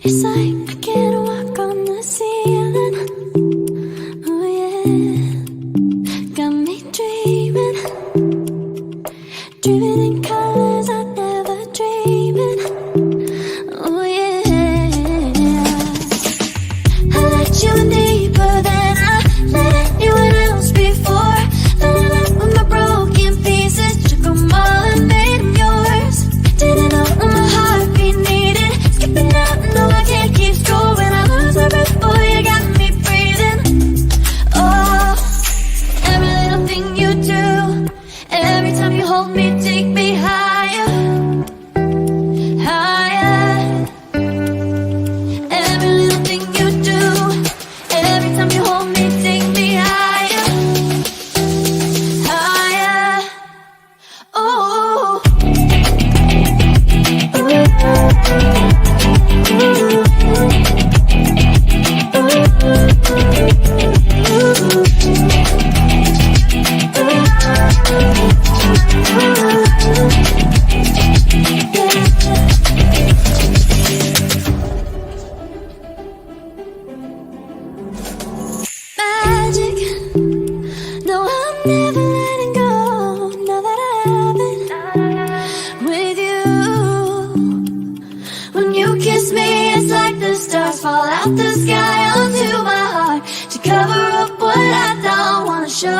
It's like I can't walk on the ceiling. Oh yeah, got me dreaming, dreaming in colors I never dreamed. Oh yeah, I let you in deeper than I let anyone else before. Filling up with my broken pieces, took them all and made them yours. Didn't know what my heartbeat needed, skipping out, no I can't keep score. When I lose my breath, boy, you got me breathing. Oh, every little thing you do, every time you hold me, take me higher, higher. Every little thing you do, every time you hold me, take me higher, higher. Oh, magic. No, I'm never letting go. Now that I have it with you. When you kiss me, it's like the stars fall out the sky onto my heart to cover up what I don't wanna show.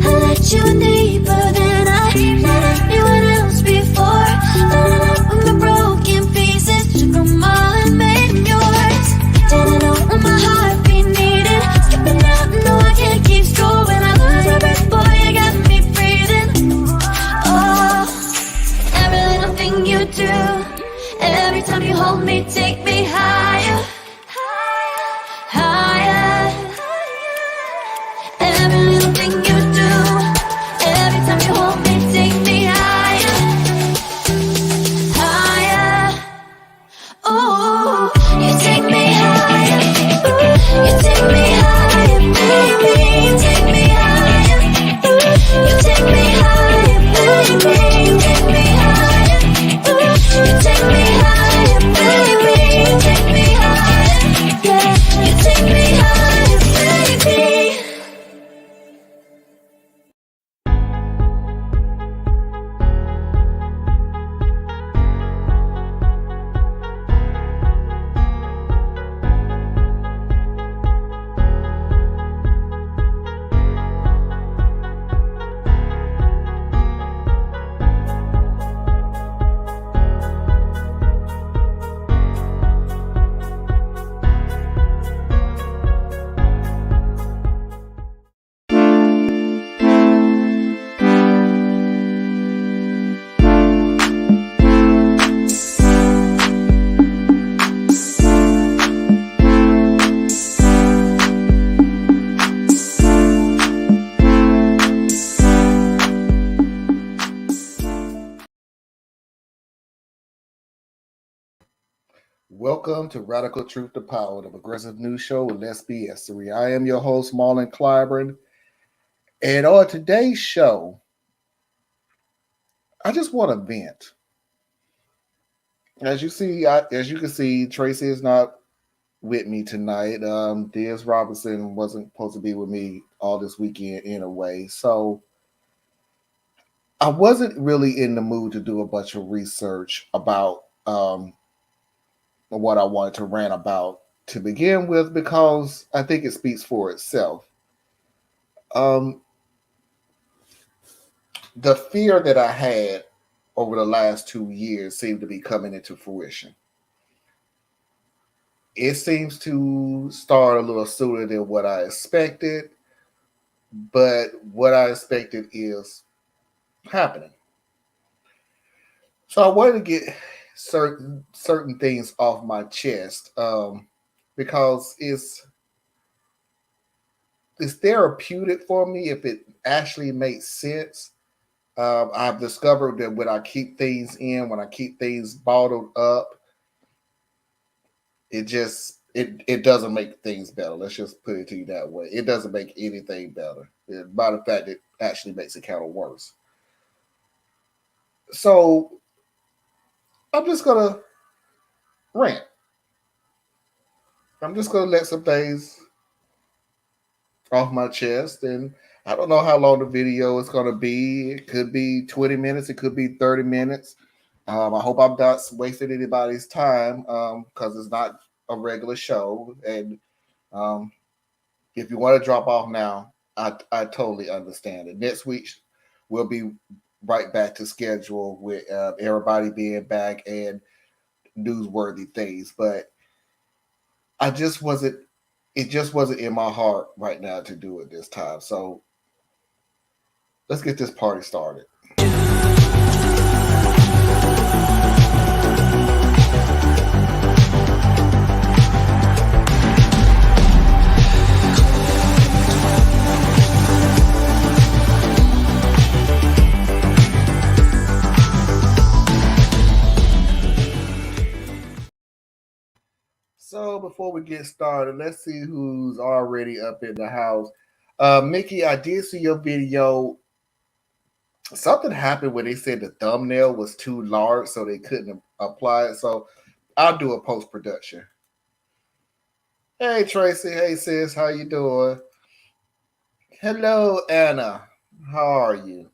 I let you in deeper than I let anyone else before. Filling up with my broken pieces, took them all and made them yours. Didn't know what my heartbeat needed, skipping out, no I can't keep score. When I lose my breath, boy, you got me breathing. Oh, every little thing you do, every time you hold me, take me higher, higher. Every little thing you do, every time you hold me, take me higher, higher. Oh, you take me higher, you take me higher, baby, you take me higher, you take me higher, baby, you take me higher, you take me higher, baby, you take me higher, yeah, you take me higher, baby. Welcome to Radical Truth to Power, the progressive news show with less BS. I am your host, Marlon Clyburn. And on today's show, I just want to vent. As you can see, Tracy is not with me tonight. Diaz Robinson wasn't supposed to be with me all this weekend anyway. So I wasn't really in the mood to do a bunch of research about what I wanted to rant about to begin with, because I think it speaks for itself. The fear that I had over the last 2 years seemed to be coming into fruition. It seems to start a little sooner than what I expected, but what I expected is happening. So I wanted to get certain things off my chest, because it's therapeutic for me if it actually makes sense. I've discovered that when I keep things in, when I keep things bottled up, it doesn't make things better. Let's just put it to you that way. It doesn't make anything better. Matter of fact, it actually makes it kind of worse. So I'm just gonna Rant. I'm just gonna let some things off my chest, and I don't know how long the video is gonna be. It could be 20 minutes, it could be 30 minutes. I hope I'm not wasting anybody's time because it's not a regular show. And um, if you want to drop off now, I totally understand it. Next week we'll be right back to schedule with everybody being back and newsworthy things. But I just wasn't. It just wasn't in my heart right now to do it this time. So let's get this party started. So before we get started, let's see who's already up in the house. Mickey, I did see your video. Something happened when they said the thumbnail was too large, so they couldn't apply it. So I'll do a post production. Hey Tracy, hey sis, how you doing? Hello Anna, how are you?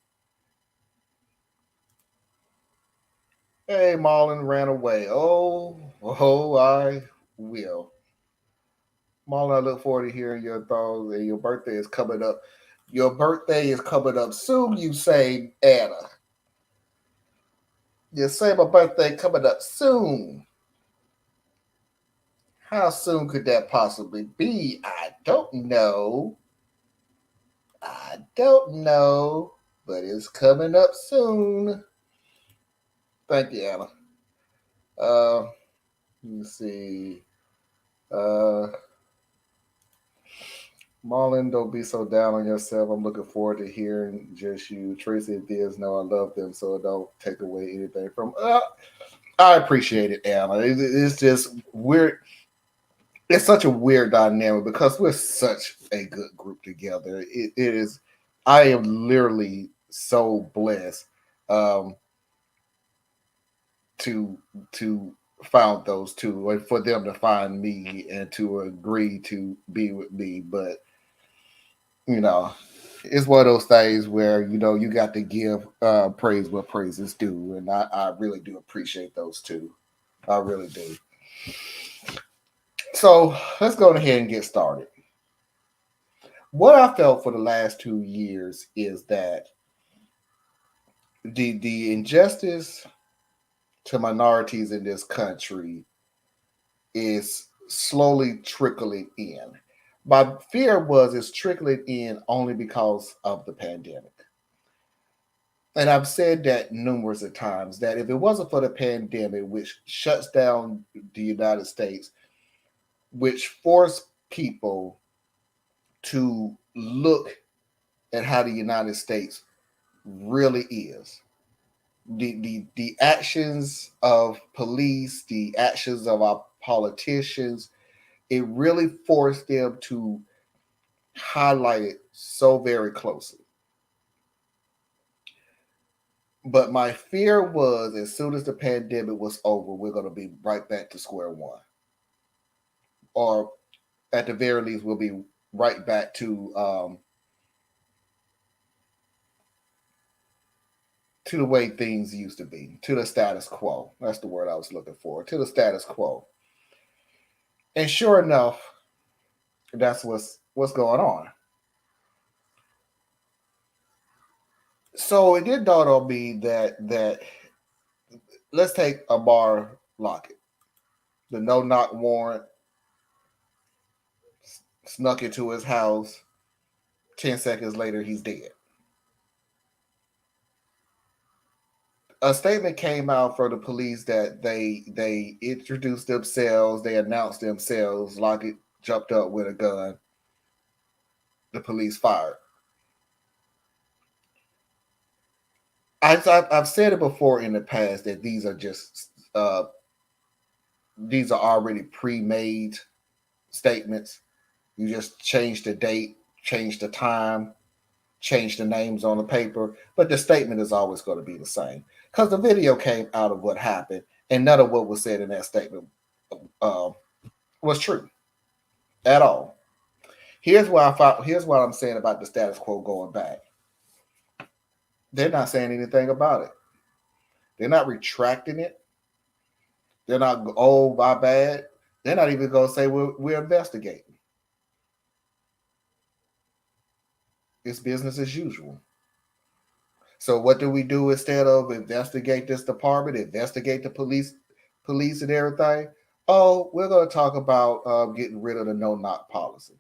Hey Marlon ran away. Oh, I will. Marlon, I look forward to hearing your thoughts. And your birthday is coming up. Your birthday is coming up soon, you say, Anna. You say my birthday coming up soon. How soon could that possibly be? I don't know. I don't know. But it's coming up soon. Thank you, Anna. Let me see. Uh, Marlon, don't be so down on yourself. I'm looking forward to hearing just you. Tracy and Diaz know I love them, so don't take away anything from. I appreciate it, Anna. It's just weird. It's such a weird dynamic because we're such a good group together. It is. I am literally so blessed um, to to found those two, and for them to find me and to agree to be with me. But you know, it's one of those things where you got to give praise where praise is due, and I really do appreciate those two. I really do. So let's go ahead and get started. What I felt for the last 2 years is that the injustice to minorities in this country is slowly trickling in. My fear was it's trickling in only because of the pandemic. And I've said that numerous of times that if it wasn't for the pandemic, which shuts down the United States, which forced people to look at how the United States really is, the actions of police, the actions of our politicians, it really forced them to highlight it so very closely. But my fear was as soon as the pandemic was over, we're going to be right back to square one. Or at the very least, we'll be right back to the way things used to be, to the status quo. That's the word I was looking for, to the status quo. And sure enough, that's what's going on. So it did dawn on me that let's take Amar Lockett, the no knock warrant, snuck into his house. 10 seconds later, he's dead. A statement came out from the police that they introduced themselves, they announced themselves. Lockett jumped up with a gun. The police fired. I've said it before in the past that these are already pre-made statements. You just change the date, change the time, change the names on the paper, but the statement is always going to be the same because the video came out of what happened, and none of what was said in that statement uh, was true at all. Here's what I'm saying about the status quo going back. They're not saying anything about it. They're not retracting it. They're not, oh, my bad. They're not even going to say we're investigating. It's business as usual. So what do we do instead of investigate this department, investigate the police and everything? Oh, we're going to talk about getting rid of the no knock policy.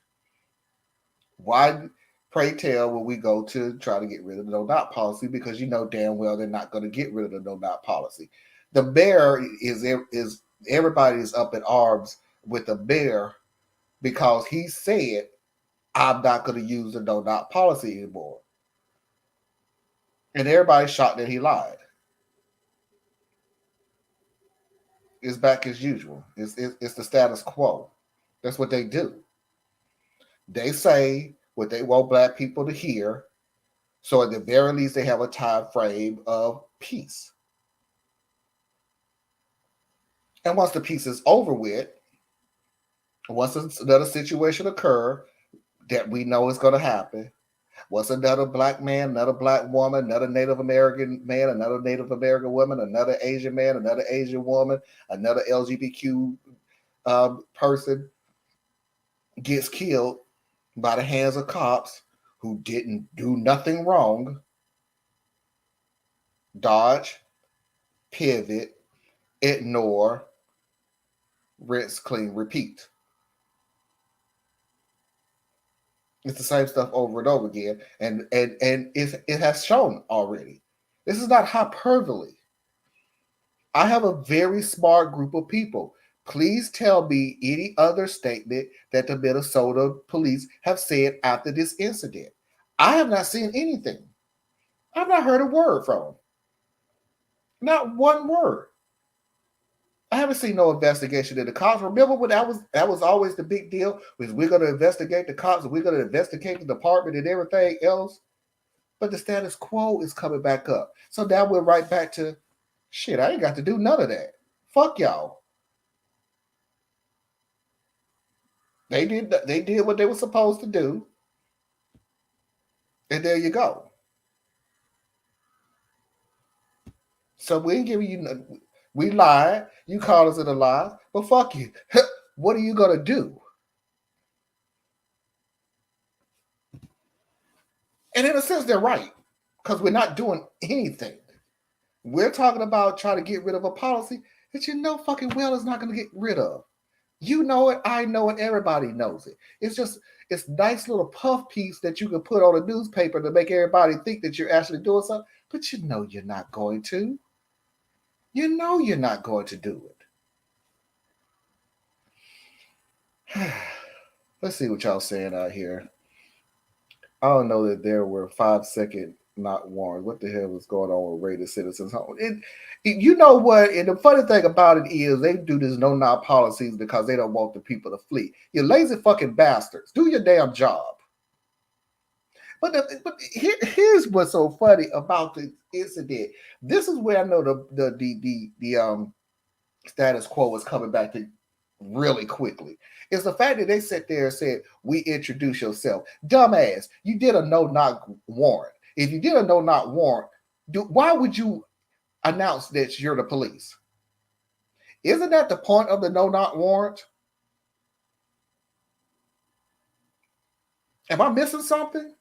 Why, pray tell, will we go to try to get rid of the no knock policy? Because you know damn well they're not going to get rid of the no knock policy. The bear is everybody is up in arms with the bear because he said, I'm not going to use the no knock policy anymore. And everybody's shocked that he lied. It's back as usual. It's the status quo. That's what they do. They say what they want black people to hear. So at the very least, they have a time frame of peace. And once the peace is over with, once another situation occurs that we know is going to happen, once another black man, another black woman, another Native American man, another Native American woman, another Asian man, another Asian woman, another LGBTQ person gets killed by the hands of cops who didn't do nothing wrong, dodge, pivot, ignore, rinse, clean, repeat. It's the same stuff over and over again, and it has shown already. This is not hyperbole. I have a very smart group of people. Please tell me any other statement that the Minnesota police have said after this incident. I have not seen anything. I've not heard a word from them. Not one word. I haven't seen no investigation of the cops. Remember when that was always the big deal? Was we're gonna investigate the cops and we're gonna investigate the department and everything else. But the status quo is coming back up. So now we're right back to shit, I ain't got to do none of that. Fuck y'all. They did what they were supposed to do. And there you go. So we ain't giving you we lied. You called us in a lie, but fuck you. What are you gonna do? And in a sense, they're right. Because we're not doing anything. We're talking about trying to get rid of a policy that you know fucking well is not going to get rid of. You know it, I know it, everybody knows it. It's nice little puff piece that you can put on a newspaper to make everybody think that you're actually doing something, but you know you're not going to. You know you're not going to do it. Let's see what y'all saying out here. I don't know that there were 5-second not warned. What the hell was going on with rated citizens home? You know what? And the funny thing about it is they do this no knock policies because they don't want the people to flee. You lazy fucking bastards. Do your damn job. But here's what's so funny about the incident. This is where I know the status quo is coming back to really quickly. It's the fact that they sat there and said, we introduce yourself. Dumbass, you did a no-knock warrant. If you did a no-knock warrant, why would you announce that you're the police? Isn't that the point of the no-knock warrant? Am I missing something?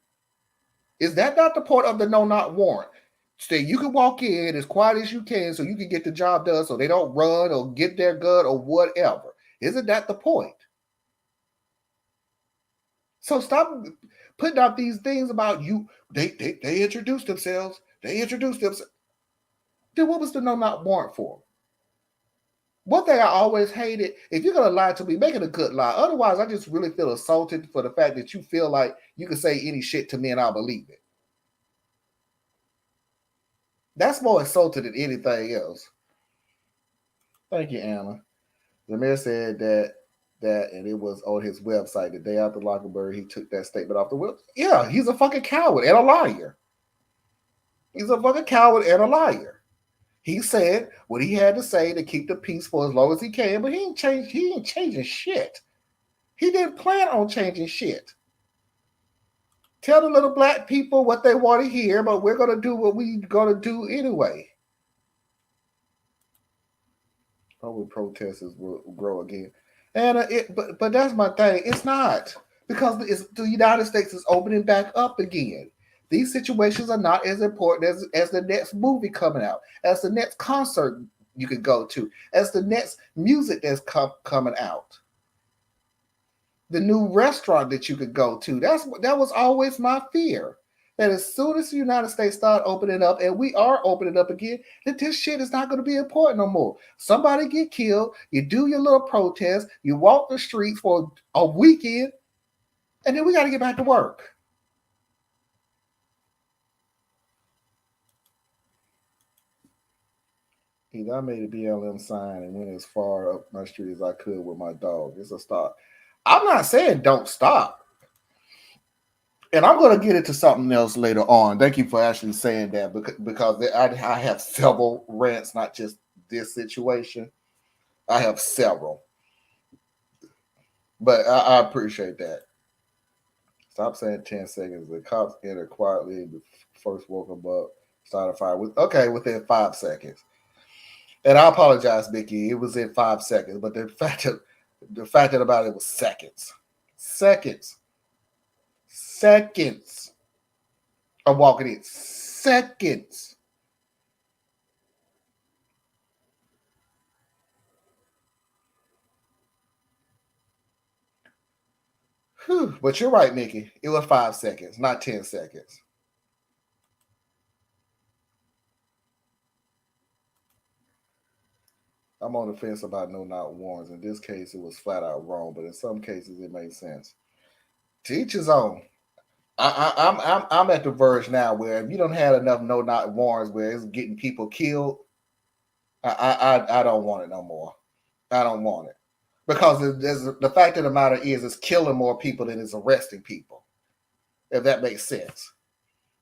Is that not the point of the no-knock warrant? So you can walk in as quiet as you can so you can get the job done so they don't run or get their gun or whatever. Isn't that the point? So stop putting out these things about you. They introduced themselves. They introduced themselves. Then what was the no-knock warrant for? One thing I always hated, if you're going to lie to me, make it a good lie. Otherwise, I just really feel assaulted for the fact that you feel like you can say any shit to me and I'll believe it. That's more insulting than anything else. Thank you, Anna. The mayor said that, and it was on his website the day after Lockenberg, he took that statement off the web. Yeah, he's a fucking coward and a liar. He's a fucking coward and a liar. He said what he had to say to keep the peace for as long as he can, but he ain't changed. He ain't changing shit. He didn't plan on changing shit. Tell the little black people what they want to hear, but we're gonna do what we're gonna do anyway. Probably protesters will grow again, and but that's my thing. It's not because the United States is opening back up again. These situations are not as important as the next movie coming out, as the next concert you could go to, as the next music that's coming out, the new restaurant that you could go to. That was always my fear. That as soon as the United States start opening up, and we are opening up again, that this shit is not going to be important no more. Somebody get killed, you do your little protest, you walk the streets for a weekend, and then we got to get back to work. Either I made a BLM sign and went as far up my street as I could with my dog. It's a stop. I'm not saying don't stop. And I'm going to get into something else later on. Thank you for actually saying that because I have several rants, not just this situation. I have several. But I appreciate that. Stop saying 10 seconds. The cops entered quietly, first woke them up, started a fire. Within 5 seconds. And I apologize, Mickey. It was in 5 seconds, but the fact about it was seconds. Seconds of walking in. Seconds. Whew. But you're right, Mickey. It was 5 seconds, not 10 seconds. I'm on the fence about no not warrants. In this case, it was flat out wrong, but in some cases, it made sense. Teach his own. I'm at the verge now where if you don't have enough no not warrants where it's getting people killed, I don't want it no more. I don't want it because the fact of the matter is it's killing more people than it's arresting people. If that makes sense,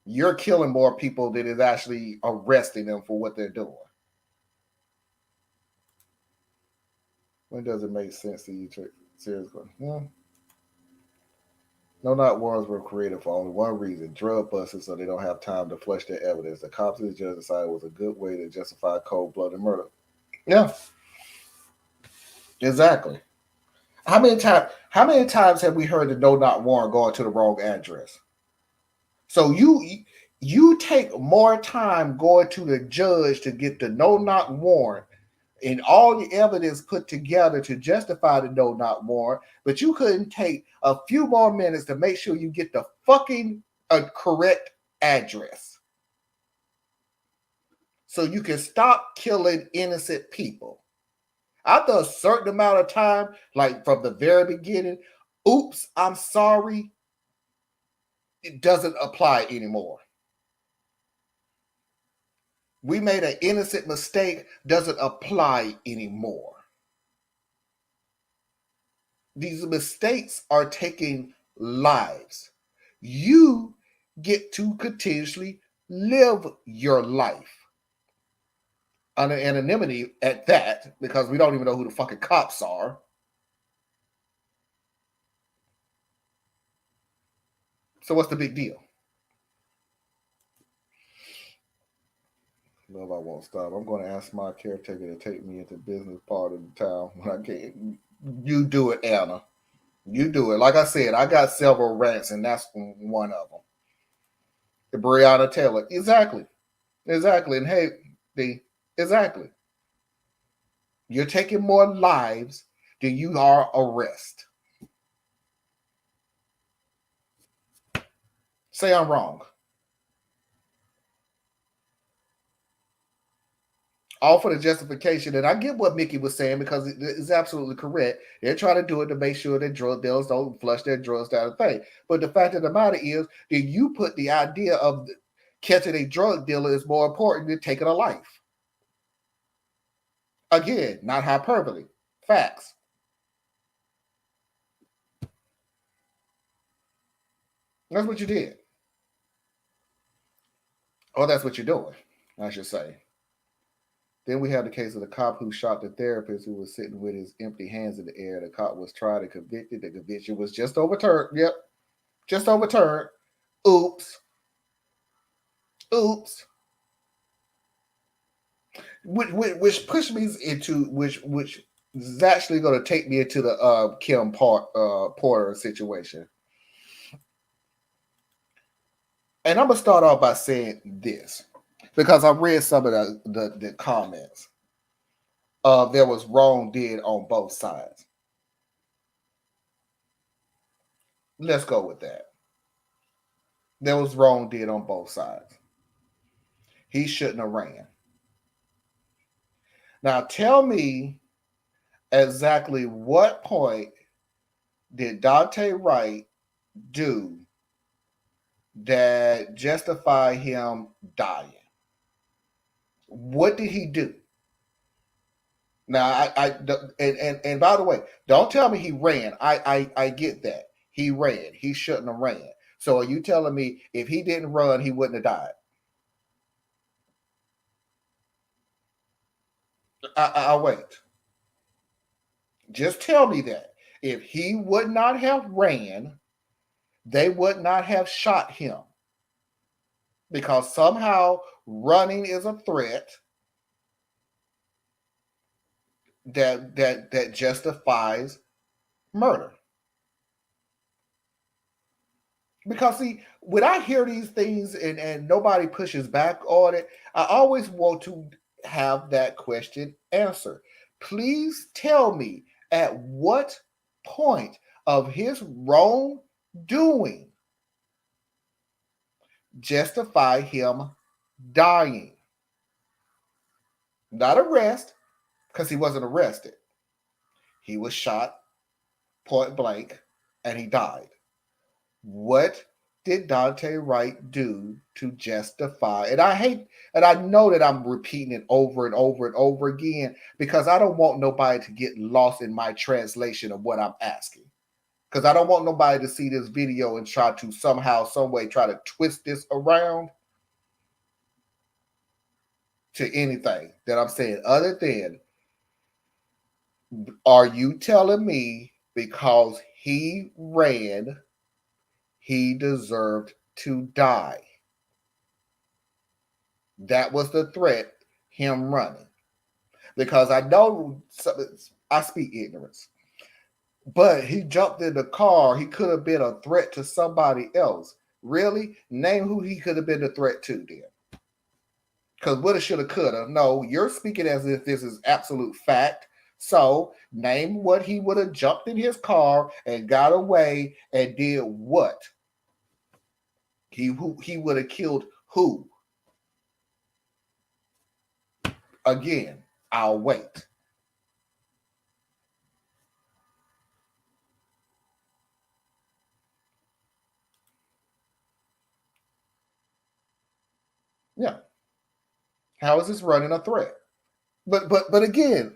you're killing more people than is actually arresting them for what they're doing. When does it make sense to you? Seriously, no, not warrants were created for only one reason: drug busters, so they don't have time to flush their evidence. The cops and the judge decided it was a good way to justify cold-blooded murder. Yeah, exactly. How many times have we heard the no not warrant going to the wrong address? So you take more time going to the judge to get the no not warrant and all the evidence put together to justify the no not warrant, but you couldn't take a few more minutes to make sure you get the fucking correct address so you can stop killing innocent people. After a certain amount of time, like from the very beginning, oops, I'm sorry, it doesn't apply anymore. We made an innocent mistake doesn't apply anymore. These mistakes are taking lives. You get to continuously live your life under anonymity at that, because we don't even know who the fucking cops are. So what's the big deal? Love, I won't stop. I'm going to ask my caretaker to take me into business part of the town when I can. You do it, Anna. You do it. Like I said, I got several rants, and that's one of them. The Breonna Taylor. Exactly. And hey, exactly. You're taking more lives than you are arrest. Say I'm wrong. All for the justification, and I get what Mickey was saying because it's absolutely correct. They're trying to do it to make sure that drug dealers don't flush their drugs down the thing. But the fact of the matter is that you put the idea of catching a drug dealer is more important than taking a life. Again, not hyperbole. Facts. That's what you did. Or that's what you're doing, I should say. Then we have the case of the cop who shot the therapist who was sitting with his empty hands in the air. The cop was tried and convicted. The conviction was just overturned. Yep, just overturned. Oops. Oops. Which pushed me into which is actually going to take me into the Kim Porter situation. And I'm gonna start off by saying this because I read some of the comments. There was wrong did on both sides. Let's go with that. There was wrong did on both sides. He shouldn't have ran. Now tell me exactly what point did Dante Wright do that justify him dying? What did he do? Now, and by the way, don't tell me he ran. I get that he ran. He shouldn't have ran. So are you telling me if he didn't run, he wouldn't have died? I'll wait. Just tell me that if he would not have ran, they would not have shot him because somehow running is a threat that justifies murder. Because see, when I hear these things and nobody pushes back on it, I always want to have that question answered. Please tell me at what point of his wrongdoing justify him dying. Not arrest, because he wasn't arrested. He was shot point blank and he died. What did Dante Wright do to justify? And I hate, and I know that I'm repeating it over and over and over again because I don't want nobody to get lost in my translation of what I'm asking. Because I don't want nobody to see this video and try to somehow, some way, try to twist this around to anything that I'm saying. Other than, are you telling me because he ran, he deserved to die? That was the threat, him running. Because I know I speak ignorance, but he jumped in the car. He could have been a threat to somebody else. Really? Name who he could have been a threat to then. Because woulda, shoulda, coulda. No, you're speaking as if this is absolute fact. So name what he would have jumped in his car and got away and did what? He would have killed who? Again, I'll wait. Yeah. How is this running a threat? But again,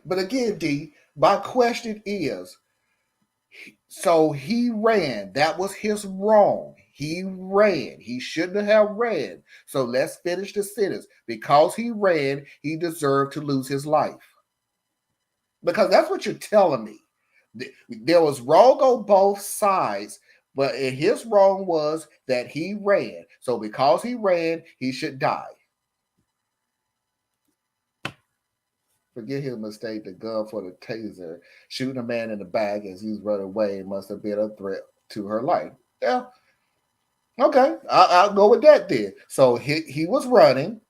D, my question is, so he ran. That was his wrong. He ran. He shouldn't have ran. So let's finish the sentence. Because he ran, he deserved to lose his life. Because that's what you're telling me. There was wrong on both sides, but his wrong was that he ran. So because he ran, he should die. Forget his mistake, the gun for the taser. Shooting a man in the back as he's running away must have been a threat to her life. Yeah, okay, I'll go with that then. So he was running,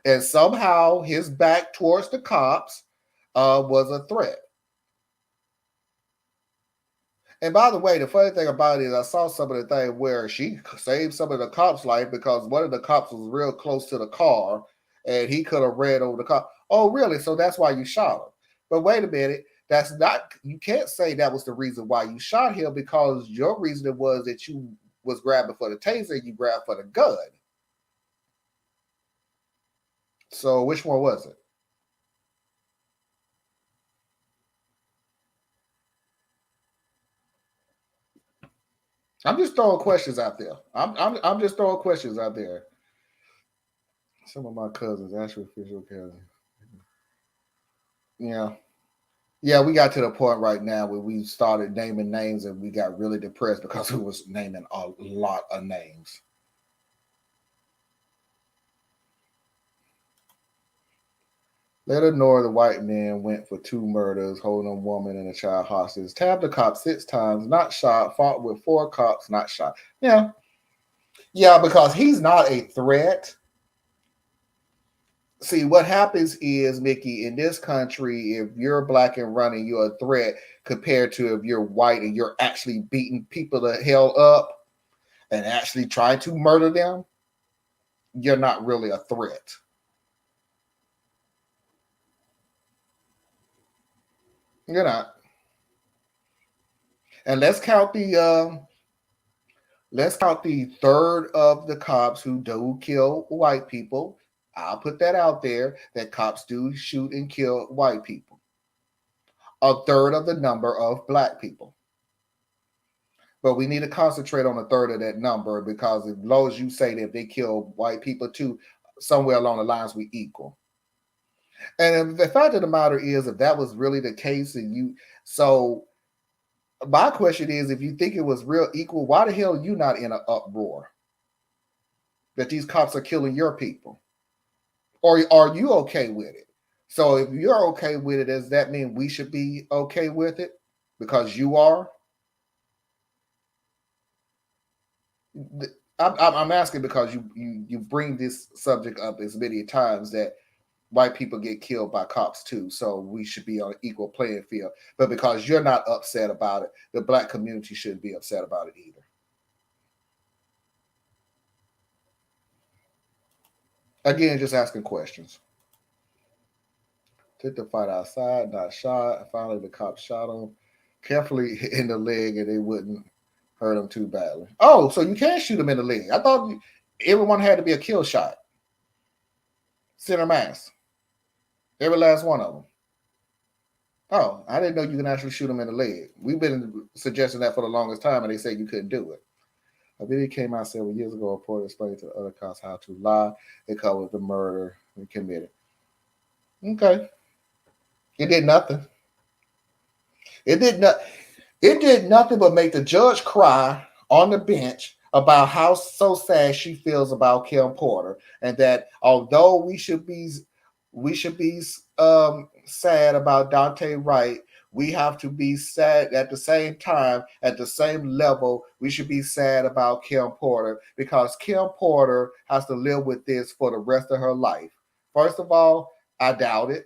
and somehow his back towards the cops was a threat. And by the way, the funny thing about it is I saw some of the thing where she saved some of the cops' life because one of the cops was real close to the car and he could have ran over the car. Oh, really? So that's why you shot him. But wait a minute. That's not, you can't say that was the reason why you shot him because your reason was that you was grabbing for the taser and you grabbed for the gun. So which one was it? I'm just throwing questions out there. I'm just throwing questions out there. Some of my cousins, actual official cousins. Yeah. Yeah, we got to the point right now where we started naming names and we got really depressed because we was naming a lot of names. Later, Nor, the white man, went for two murders, holding a woman and a child hostage, tabbed the cops 6 times, not shot, fought with 4 cops, not shot. Yeah, yeah, because he's not a threat. See, what happens is, Mickey, in this country, if you're black and running, you're a threat compared to if you're white and you're actually beating people the hell up and actually trying to murder them, you're not really a threat. You're not. And let's count the third of the cops who do kill white people. I'll put that out there that cops do shoot and kill white people. A third of the number of black people. But we need to concentrate on a third of that number because as low as you say that if they kill white people too, somewhere along the lines we equal. And the fact of the matter is, if that was really the case, and so my question is, if you think it was real equal, why the hell are you not in an uproar that these cops are killing your people? Or are you okay with it? So if you're okay with it, does that mean we should be okay with it because you are? I'm asking because you bring this subject up as many times that white people get killed by cops too, so we should be on an equal playing field. But because you're not upset about it, the black community shouldn't be upset about it either. Again, just asking questions. Took the fight outside, not shot. Finally, the cops shot him carefully in the leg, and they wouldn't hurt him too badly. Oh, so you can shoot him in the leg? I thought everyone had to be a kill shot, center mass, every last one of them. Oh, I didn't know you can actually shoot them in the leg. We've been suggesting that for the longest time, and they said you couldn't do it. A video came out several years ago. A reporter explained to the other cops how to lie. They covered the murder they committed. Okay, it did nothing. It did not. It did nothing but make the judge cry on the bench about how so sad she feels about Kim Porter, and that although we should be sad about Dante Wright, we have to be sad at the same time, at the same level. We should be sad about Kim Porter because Kim Porter has to live with this for the rest of her life. First of all, I doubt it.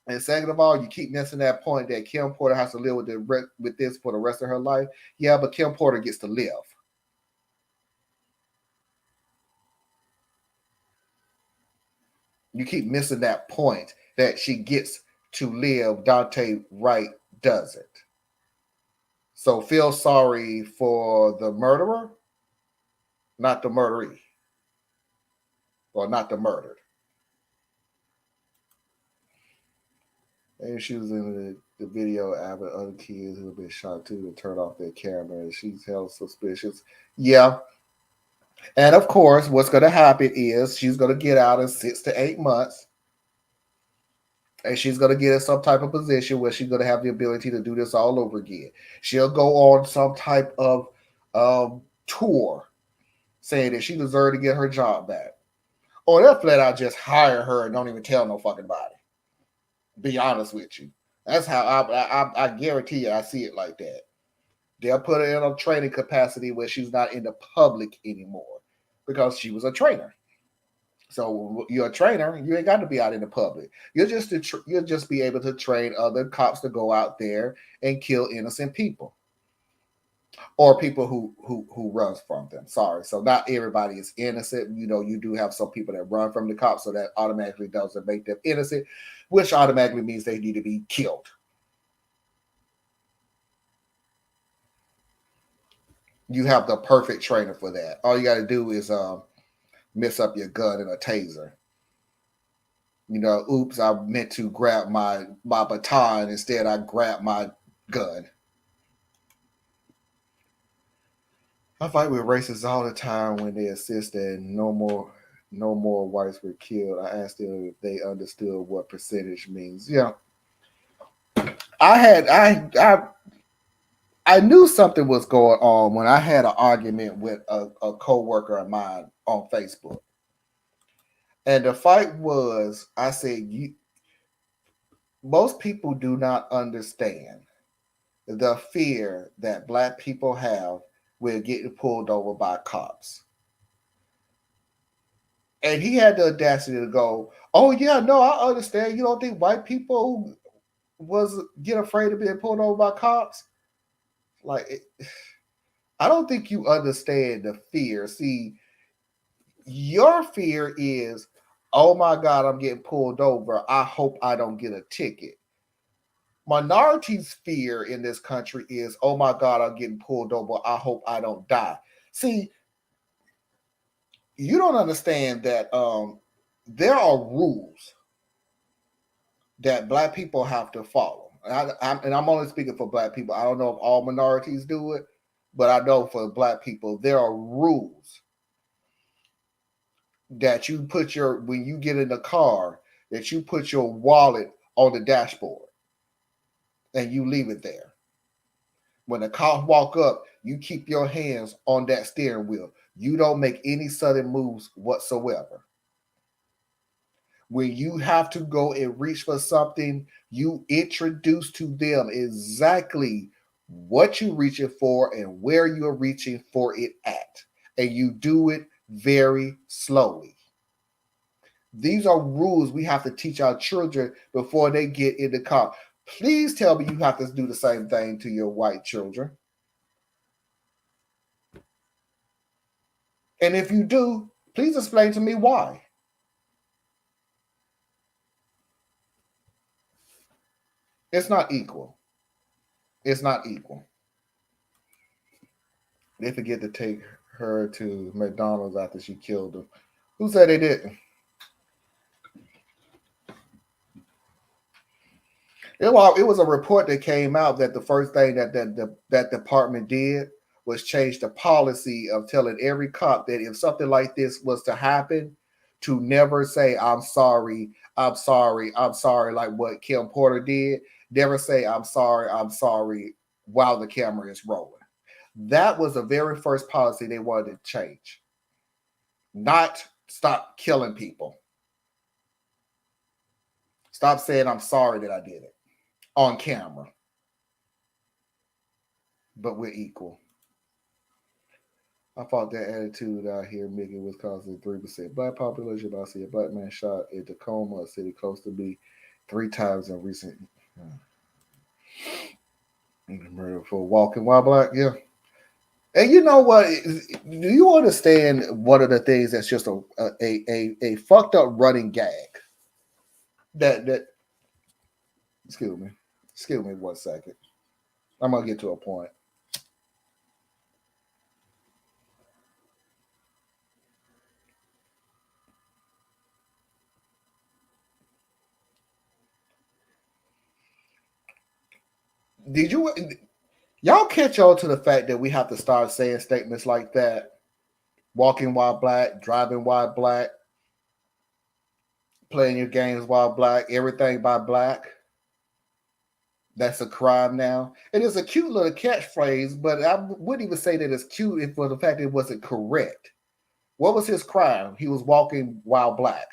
And second of all, you keep missing that point that Kim Porter has to live with this for the rest of her life. Yeah, but Kim Porter gets to live. You keep missing that point that she gets to live. Dante Wright doesn't. So feel sorry for the murderer, not the murderee, or not the murdered. And she was in the video having other kids who have been shot too to turn off their camera. She's held suspicious. Yeah, and of course, what's going to happen is she's going to get out in 6 to 8 months, and she's going to get in some type of position where she's going to have the ability to do this all over again. She'll go on some type of tour saying that she deserved to get her job back. Or they'll flat out just hire her and don't even tell no fucking body. Be honest with you. That's how I guarantee you I see it like that. They'll put her in a training capacity where she's not in the public anymore because she was a trainer. So you're a trainer. You ain't got to be out in the public. You'll just be able to train other cops to go out there and kill innocent people or people who runs from them. Sorry. So not everybody is innocent. You know, you do have some people that run from the cops, so that automatically doesn't make them innocent, which automatically means they need to be killed. You have the perfect trainer for that. All you got to do is mess up your gun in a taser. You know, oops, I meant to grab my baton. Instead, I grabbed my gun. I fight with racists all the time when they insist that no more No more whites were killed. I asked them if they understood what percentage means. Yeah, I had I knew something was going on when I had an argument with a co-worker of mine on Facebook. And the fight was, I said, most people do not understand the fear that black people have with getting pulled over by cops. And he had the audacity to go, "Oh yeah, no, I understand. You don't think white people was get afraid of being pulled over by cops?" Like, I don't think you understand the fear. See, your fear is, "Oh my God, I'm getting pulled over. I hope I don't get a ticket." Minorities' fear in this country is, "Oh my God, I'm getting pulled over. I hope I don't die." See, you don't understand that there are rules that black people have to follow. And I'm only speaking for black people. I don't know if all minorities do it, but I know for black people, there are rules that you put your, when you get in the car, that you put your wallet on the dashboard and you leave it there. When the cops walk up, you keep your hands on that steering wheel. You don't make any sudden moves whatsoever. When you have to go and reach for something, you introduce to them exactly what you're reaching for and where you're reaching for it at. And you do it very slowly. These are rules we have to teach our children before they get in the car. Please tell me you have to do the same thing to your white children. And if you do, please explain to me why. It's not equal. It's not equal. They forget to take her to McDonald's after she killed him. Who said they didn't? It was a report that came out that the first thing that department did was change the policy of telling every cop that if something like this was to happen, to never say "I'm sorry, I'm sorry, I'm sorry," like what Kim Porter did. Never say I'm sorry" while the camera is rolling. That was the very first policy they wanted to change. Not stop killing people. Stop saying "I'm sorry that I did it" on camera. But we're equal. I thought that attitude out here, Michigan, Wisconsin, 3% black population. I see a black man shot in Tacoma, a city close to me, 3 times in recent murder for walking while black. Yeah. And you know what? Do you understand one of the things that's just a fucked up running gag? That excuse me. Excuse me 1 second. I'm gonna get to a point. Did you y'all catch on to the fact that we have to start saying statements like that? Walking while black, driving while black, playing your games while black, everything by black. That's a crime now. It is a cute little catchphrase, but I wouldn't even say that it's cute if for the fact it wasn't correct. What was his crime? He was walking while black.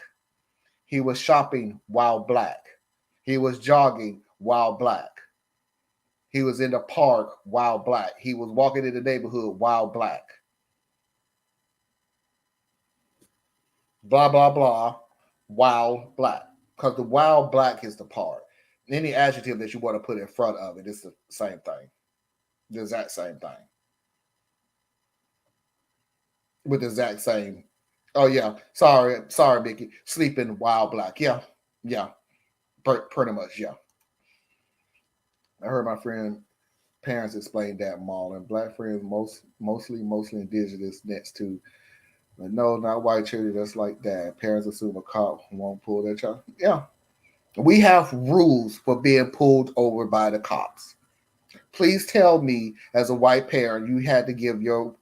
He was shopping while black. He was jogging while black. He was in the park while black. He was walking in the neighborhood while black. Blah, blah, blah, while black. Because the while black is the part. Any adjective that you want to put in front of it is the same thing. The exact same thing. With the exact same. Oh, yeah. Sorry, Mickey. Sleeping while black. Yeah. Yeah. Pretty much, yeah. I heard my friend parents explain that mall and black friends mostly indigenous next to, but no, not white children just like that. Parents assume a cop won't pull their child. Yeah. We have rules for being pulled over by the cops. Please tell me, as a white parent, you had to give your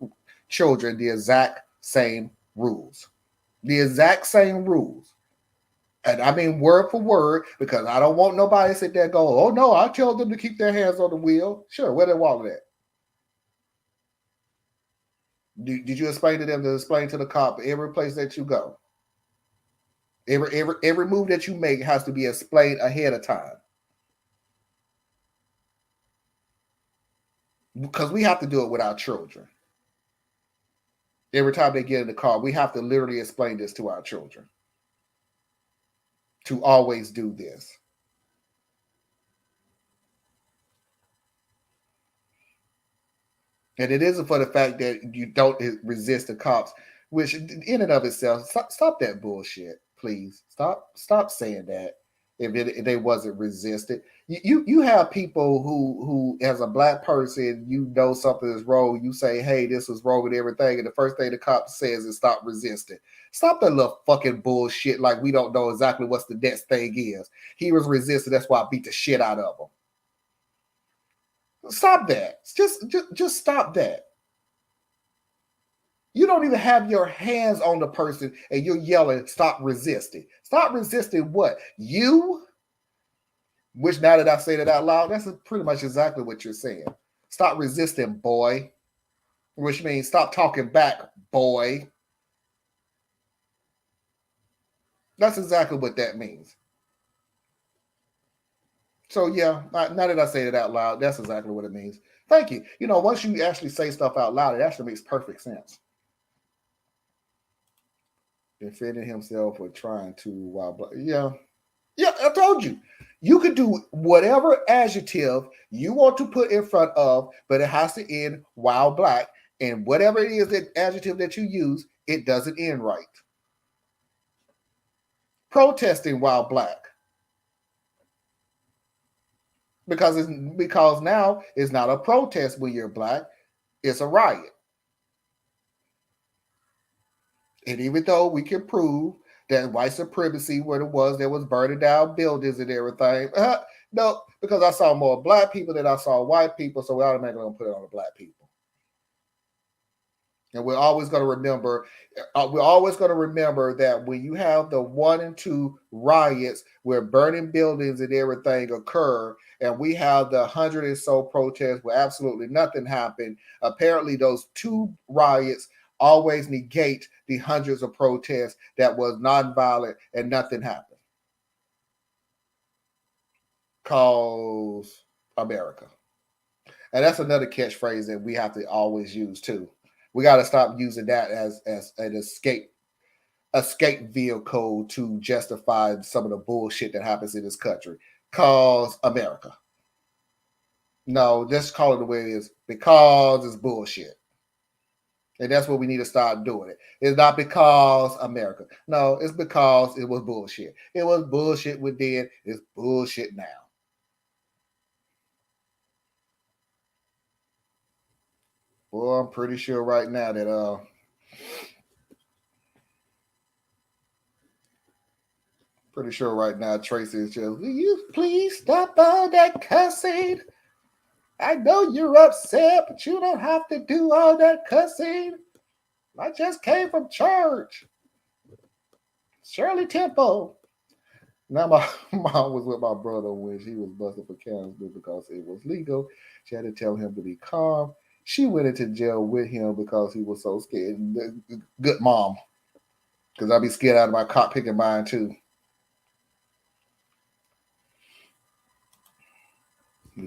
children the exact same rules. The exact same rules. And I mean word for word, because I don't want nobody to sit there and go, oh no, I tell them to keep their hands on the wheel. Sure, where they wallet at? Did you explain to them to explain to the cop every place that you go? Every move that you make has to be explained ahead of time. Because we have to do it with our children. Every time they get in the car, we have to literally explain this to our children. To always do this. And it isn't for the fact that you don't resist the cops, which in and of itself, stop that bullshit, please. Stop saying that. If they wasn't resisted, you have people who as a black person, you know something is wrong. You say, hey, this is wrong with everything, and the first thing the cop says is stop resisting. Stop that little fucking bullshit. Like we don't know exactly what's the next thing is. He was resisting. That's why I beat the shit out of him. Stop that. Just stop that. You don't even have your hands on the person and you're yelling, stop resisting. Stop resisting what? You? Which now that I say that out loud, that's pretty much exactly what you're saying. Stop resisting, boy. Which means stop talking back, boy. That's exactly what that means. So yeah, now that I say it out loud, that's exactly what it means. Thank you. You know, once you actually say stuff out loud, it actually makes perfect sense. Defending himself or trying to yeah, I told you. You could do whatever adjective you want to put in front of, but it has to end while black. And whatever it is that adjective that you use, it doesn't end right. Protesting while black. Because now it's not a protest when you're black, it's a riot. And even though we can prove that white supremacy, what it was, that was burning down buildings and everything, no, because I saw more black people than I saw white people, so we automatically gonna put it on the black people. And we're always going to remember, that when you have the 1 and 2 riots where burning buildings and everything occur, and we have the 100 and so protests where absolutely nothing happened, apparently those 2 riots always negate the hundreds of protests that was nonviolent and nothing happened. Cause America. And that's another catchphrase that we have to always use too. We got to stop using that as an escape vehicle to justify some of the bullshit that happens in this country. Cause America. No, just call it the way it is. Because it's bullshit. And that's what we need to start doing it. It's not because America. No, it's because it was bullshit. It was bullshit with then. It's bullshit now. Well, I'm pretty sure right now that pretty sure right now Tracy is just, will you please stop all that cussing? I know you're upset, but you don't have to do all that cussing. I just came from church. Shirley Temple. Now my mom was with my brother when she was busted for cannabis because it was legal. She had to tell him to be calm. She went into jail with him because he was so scared. Good mom. Because I'd be scared out of my cop picking mine too.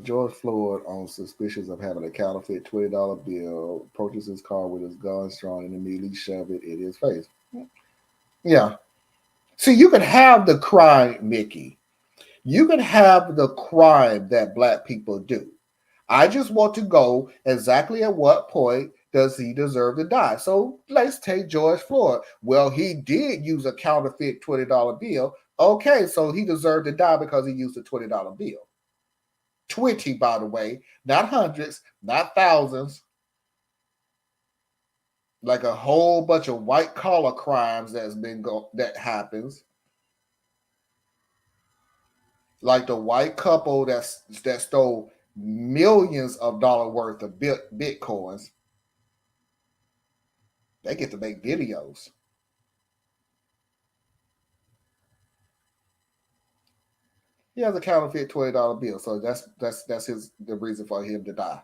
George Floyd, on suspicions of having a counterfeit $20 bill, approaches his car with his gun drawn and immediately shove it in his face. Yeah. See, you can have the crime, Mickey. You can have the crime that black people do. I just want to go exactly at what point does he deserve to die. So let's take George Floyd. Well, he did use a counterfeit $20 bill. Okay, so he deserved to die because he used a $20 bill. 20, by the way, not hundreds, not thousands. Like a whole bunch of white collar crimes that happens. Like the white couple that stole millions of dollars worth of bitcoins. They get to make videos. He has a counterfeit $20 bill, so that's his the reason for him to die.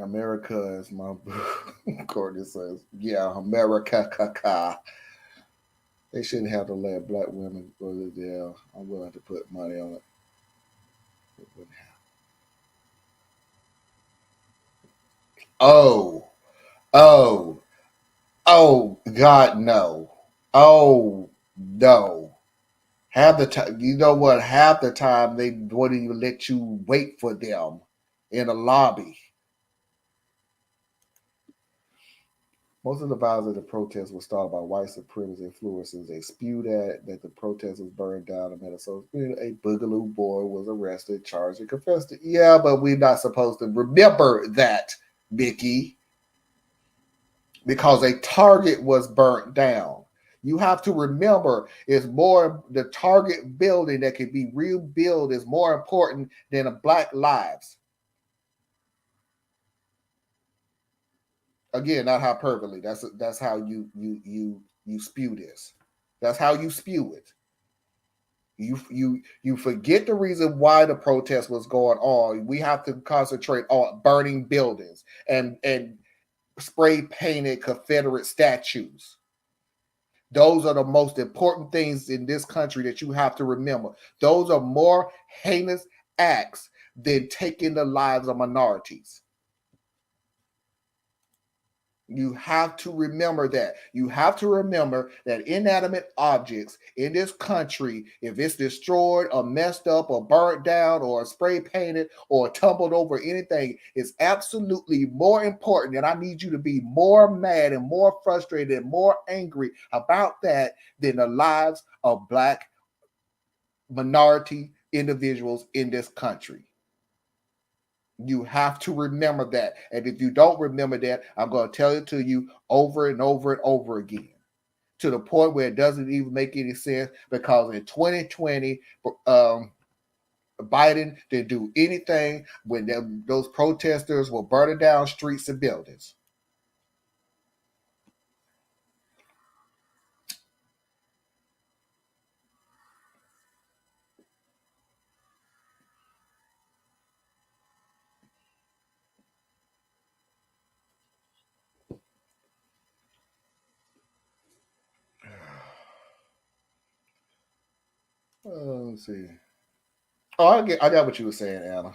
America is my Courtney says, yeah, America caca. They shouldn't have to let black women go to jail. I'm willing to put money on it. Oh, oh, oh, God, no. Oh, no. Half the time, you know what? Half the time they won't even let you wait for them in a lobby. Most of the violence of the protests was started by white supremacist influences. They spewed that the protest was burned down in Minnesota. A Boogaloo boy was arrested, charged, and confessed it. Yeah, but we're not supposed to remember that, Mickey, because a target was burnt down. You have to remember it's more the target building that can be rebuilt is more important than a black lives. Again, not hyperbole. That's how you spew this. That's how you spew it. You forget the reason why the protest was going on. We have to concentrate on burning buildings and spray painted Confederate statues. Those are the most important things in this country that you have to remember. Those are more heinous acts than taking the lives of minorities. You have to remember that. You have to remember that inanimate objects in this country, if it's destroyed or messed up or burnt down or spray painted or tumbled over anything, is absolutely more important. And I need you to be more mad and more frustrated and more angry about that than the lives of black minority individuals in this country. You have to remember that. And if you don't remember that, I'm going to tell it to you over and over and over again to the point where it doesn't even make any sense because in 2020, Biden didn't do anything when those protesters were burning down streets and buildings. Let's see. Oh, I got what you were saying, Anna.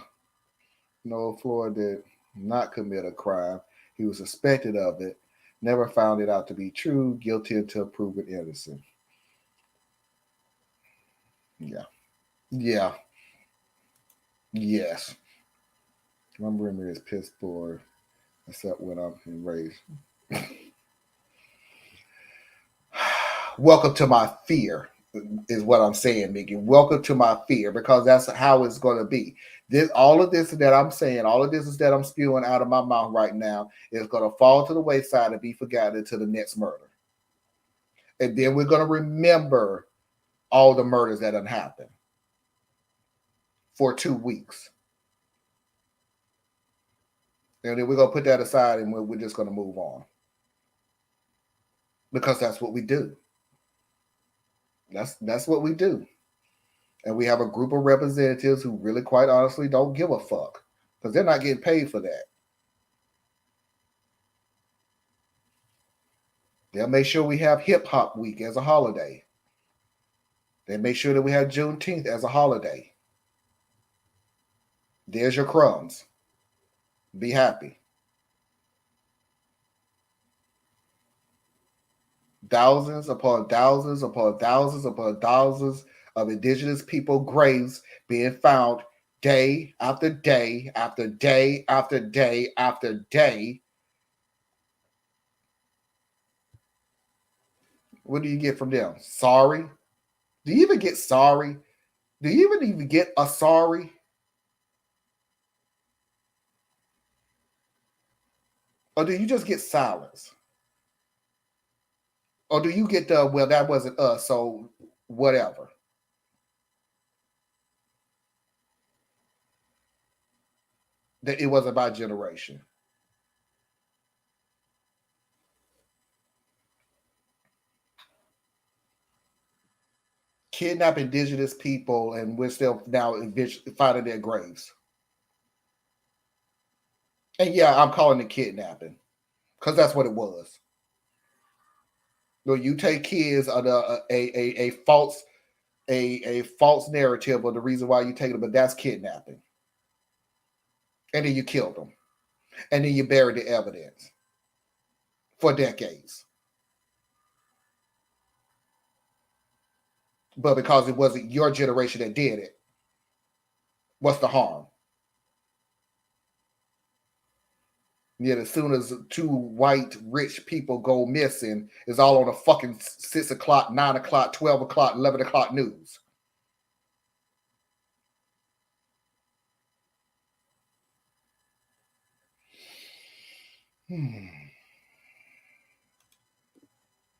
No, Floyd did not commit a crime. He was suspected of it, never found it out to be true, guilty until proven innocent. Yeah. Yeah. Yes. My memory is piss poor, except when I'm enraged. Welcome to my fear, is what I'm saying, Mickey. Welcome to my fear, because that's how it's going to be. All of this that I'm saying, all of this is that I'm spewing out of my mouth right now is going to fall to the wayside and be forgotten until the next murder. And then we're going to remember all the murders that have happened for 2 weeks. And then we're going to put that aside and we're just going to move on. Because that's what we do. That's what we do. And we have a group of representatives who really, quite honestly, don't give a fuck because they're not getting paid for that. They'll make sure we have Hip Hop Week as a holiday. They make sure that we have Juneteenth as a holiday. There's your crumbs. Be happy. Thousands upon thousands upon thousands upon thousands of indigenous people graves being found day after day after day after day after day. What do you get from them? Sorry? Do you even get sorry? Do you even get a sorry? Or do you just get silence? Or do you get the, well, that wasn't us, so whatever? That it wasn't my generation. kidnap indigenous people, and we're still now finding their graves. And yeah, I'm calling it kidnapping because that's what it was. No, you take kids under a false a false narrative of the reason why you take them, but that's kidnapping. And then you killed them, and then you buried the evidence for decades. But because it wasn't your generation that did it, what's the harm? Yet as soon as two white rich people go missing, it's all on the fucking 6 o'clock, 9 o'clock, 12 o'clock, 11 o'clock news.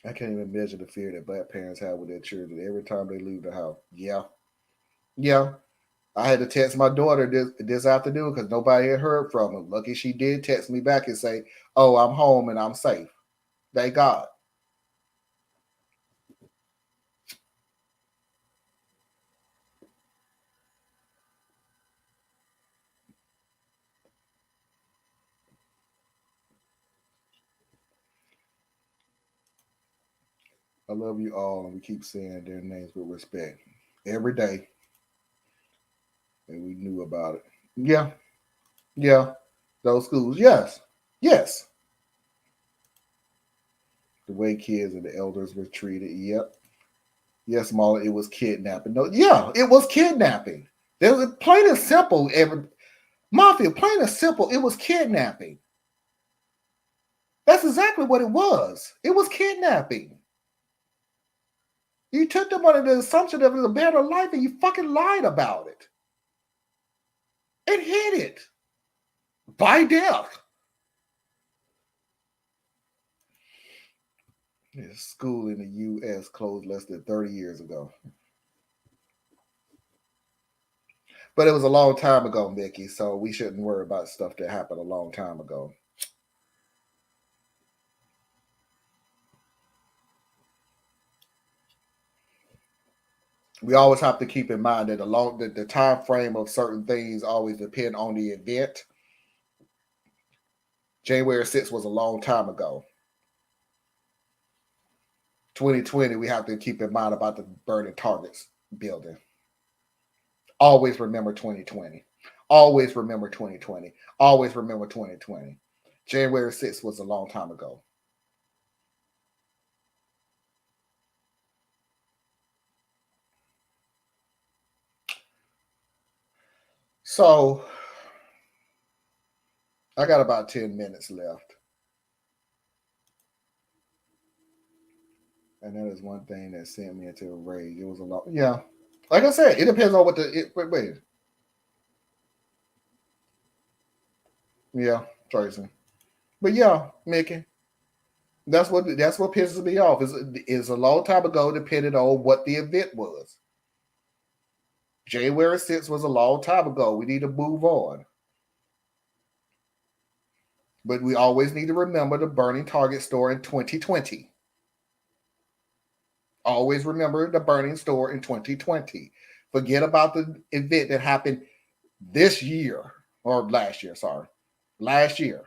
I can't even measure the fear that black parents have with their children every time they leave the house. Yeah. Yeah. I had to text my daughter this afternoon because nobody had heard from her. Lucky she did text me back and say, "Oh, I'm home and I'm safe." Thank God. I love you all, and we keep saying their names with respect every day, and we knew about it. Yeah, yeah, those schools. Yes, yes. The way kids and the elders were treated. Yep. Yes, Molly, it was kidnapping. No, yeah, it was kidnapping. There was plain and simple. Mafia, plain and simple. It was kidnapping. That's exactly what it was. It was kidnapping. You took them under the assumption that it was a better life, and you fucking lied about it and hid it by death. School in the U.S. closed less than 30 years ago. But it was a long time ago, Mickey, so we shouldn't worry about stuff that happened a long time ago. We always have to keep in mind that the time frame of certain things always depend on the event. January 6th was a long time ago. 2020, we have to keep in mind about the burning targets building. Always remember 2020. Always remember 2020. Always remember 2020. January 6th was a long time ago. So I got about 10 minutes left. And that is one thing that sent me into a rage. It was a lot. Yeah. Like I said, it depends on what wait. Yeah, Tracy. But yeah, Mickey. That's what pisses me off. Is a long time ago, depending on what the event was. January 6th was a long time ago. We need to move on. But we always need to remember the burning Target store in 2020. Always remember the burning store in 2020. Forget about the event that happened this year or last year, sorry. Last year.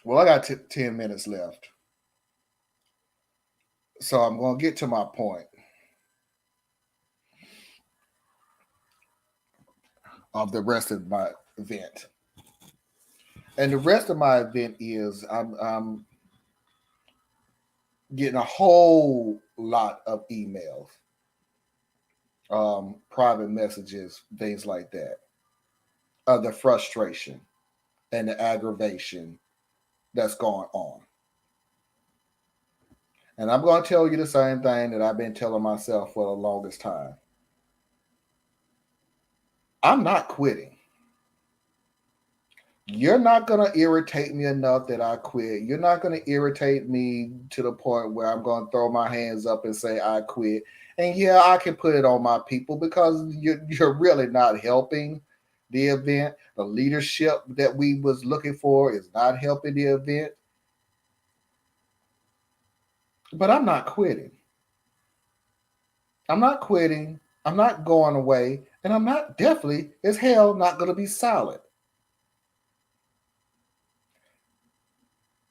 Well, I got 10 minutes left. So I'm going to get to my point of the rest of my event. And the rest of my event is I'm getting a whole lot of emails, private messages, things like that, of the frustration and the aggravation that's going on. And I'm going to tell you the same thing that I've been telling myself for the longest time. I'm not quitting. You're not going to irritate me enough that I quit. You're not going to irritate me to the point where I'm going to throw my hands up and say I quit. And yeah, I can put it on my people because you're really not helping. the event. The leadership that we was looking for is not helping the event. But I'm not quitting. I'm not quitting. I'm not going away. And I'm not definitely as hell not going to be silent.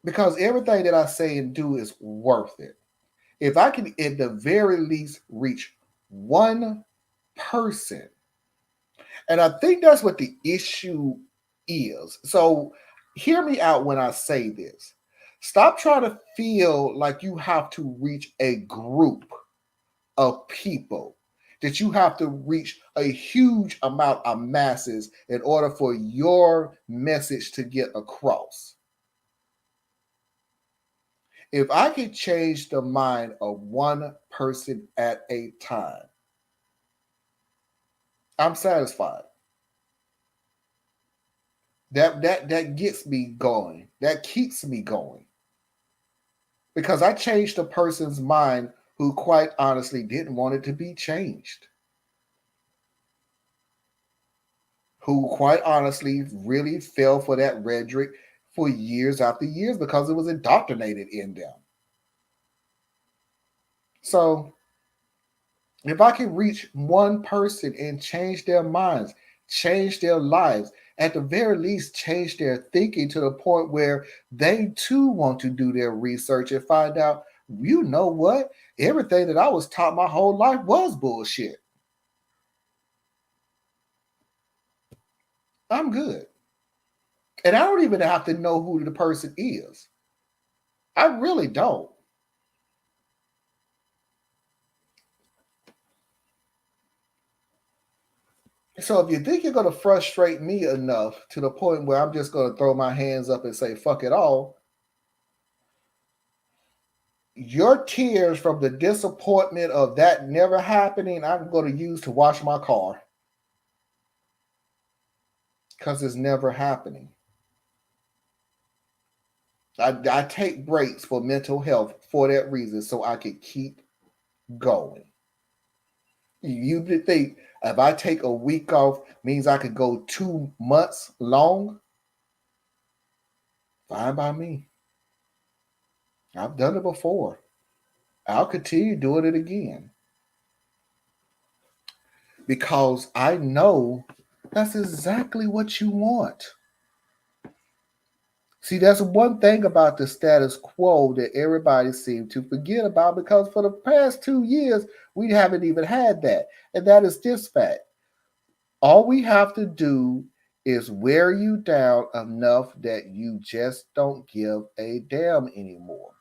Because everything that I say and do is worth it. If I can, at the very least, reach one person, and I think that's what the issue is. So, hear me out when I say this. Stop trying to feel like you have to reach a group of people, that you have to reach a huge amount of masses in order for your message to get across. If I could change the mind of one person at a time, I'm satisfied. That gets me going. That keeps me going. Because I changed a person's mind who quite honestly didn't want it to be changed. Who quite honestly really fell for that rhetoric for years after years because it was indoctrinated in them. So if I can reach one person and change their minds, change their lives, at the very least, change their thinking to the point where they too want to do their research and find out, you know what? Everything that I was taught my whole life was bullshit. I'm good. And I don't even have to know who the person is. I really don't. So if you think you're going to frustrate me enough to the point where I'm just going to throw my hands up and say, fuck it all, your tears from the disappointment of that never happening, I'm going to use to wash my car because it's never happening. I take breaks for mental health for that reason so I can keep going. You think if I take a week off means I could go 2 months long? Fine by me. I've done it before. I'll continue doing it again because I know that's exactly what you want. See, that's one thing about the status quo that everybody seems to forget about because for the past 2 years, we haven't even had that. And that is this fact. All we have to do is wear you down enough that you just don't give a damn anymore.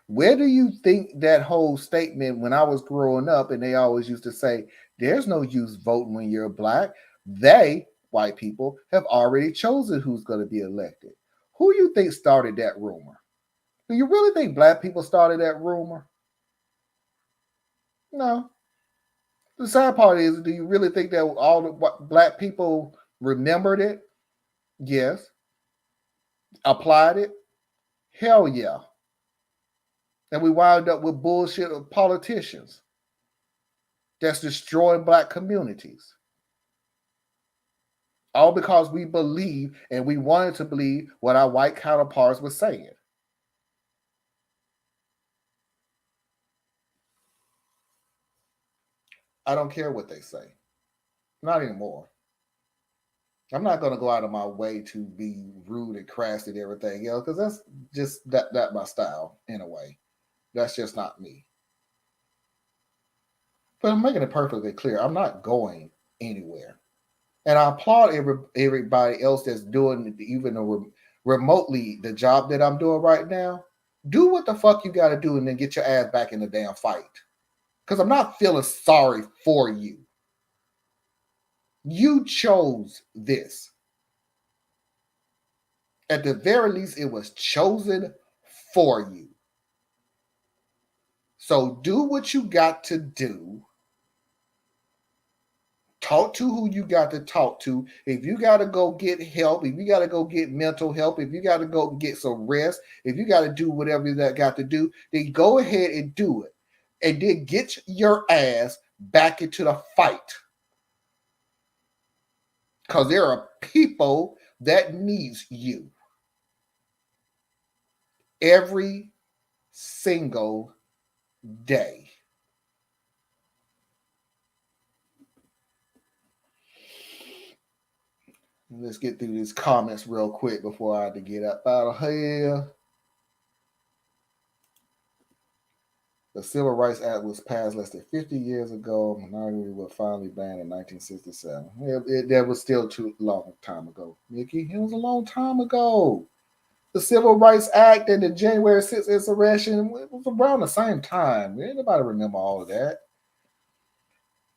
Where do you think that whole statement when I was growing up and they always used to say, there's no use voting when you're black? They, white people, have already chosen who's going to be elected. Who you think started that rumor? Do you really think black people started that rumor? No. The sad part is, do you really think that all the black people remembered it? Yes. Applied it? Hell yeah. And we wound up with bullshit of politicians that's destroying black communities. All because we believe and we wanted to believe what our white counterparts were saying. I don't care what they say. Not anymore. I'm not going to go out of my way to be rude and crass and everything else because that's just that my style in a way. That's just not me. But I'm making it perfectly clear. I'm not going anywhere. And I applaud everybody else that's doing even remotely the job that I'm doing right now. Do what the fuck you got to do and then get your ass back in the damn fight. Because I'm not feeling sorry for you. You chose this. At the very least, it was chosen for you. So do what you got to do. Talk to who you got to talk to. If you got to go get help, if you got to go get mental help, if you got to go get some rest, if you got to do whatever you got to do, then go ahead and do it. And then get your ass back into the fight. because there are people that needs you every single day. Let's get through these comments real quick before I have to get up out of here. The Civil Rights Act was passed less than 50 years ago. Minority was finally banned in 1967. That was still too long time ago, Mickey. It was a long time ago. The Civil Rights Act and the January 6th insurrection was around the same time. Anybody remember all of that?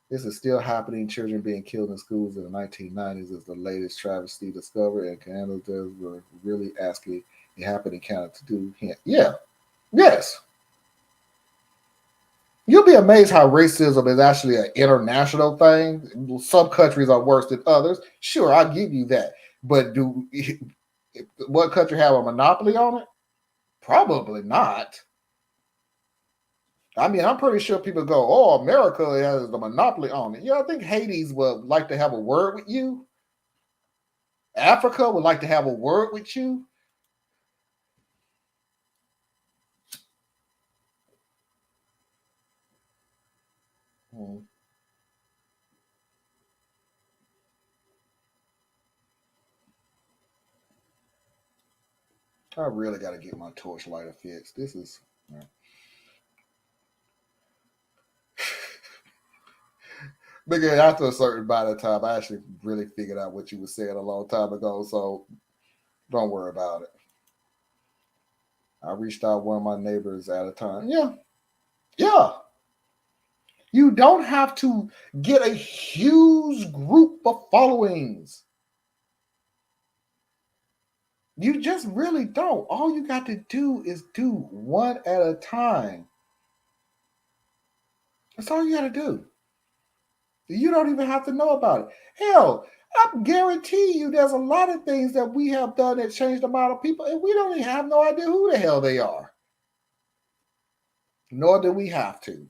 This is still happening. Children being killed in schools in the 1990s is the latest travesty discovered, and Canada were really asking it happened in Canada to do. Yeah, yes. You'll be amazed how racism is actually an international thing. Some countries are worse than others. Sure, I'll give you that. But do what country have a monopoly on it? Probably not. I mean, I'm pretty sure people go, "Oh, America has the monopoly on it." Yeah, I think Hades would like to have a word with you. Africa would like to have a word with you. Hmm. I really got to get my torch lighter fixed. This is. Because after a certain amount of time, I actually really figured out what you were saying a long time ago. So don't worry about it. I reached out one of my neighbors at a time. Yeah, yeah. You don't have to get a huge group of followings. You just really don't. All you got to do is do one at a time. That's all you got to do. You don't even have to know about it. Hell, I guarantee you there's a lot of things that we have done that changed the amount of people, and we don't even have no idea who the hell they are. Nor do we have to.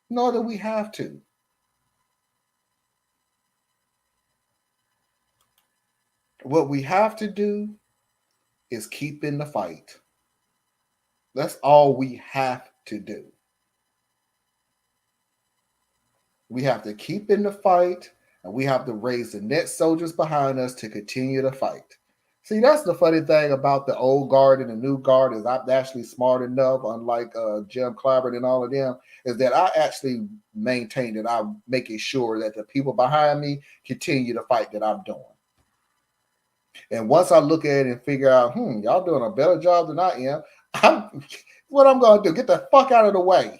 Nor do we have to. What we have to do is keep in the fight. That's all we have to do. We have to keep in the fight, and we have to raise the next soldiers behind us to continue to fight. See, that's the funny thing about the old guard and the new guard is I'm actually smart enough, unlike Jim Clyburn and all of them, is that I actually maintain that I'm making sure that the people behind me continue the fight that I'm doing. And once I look at it and figure out, y'all doing a better job than I am, what I'm going to do, get the fuck out of the way.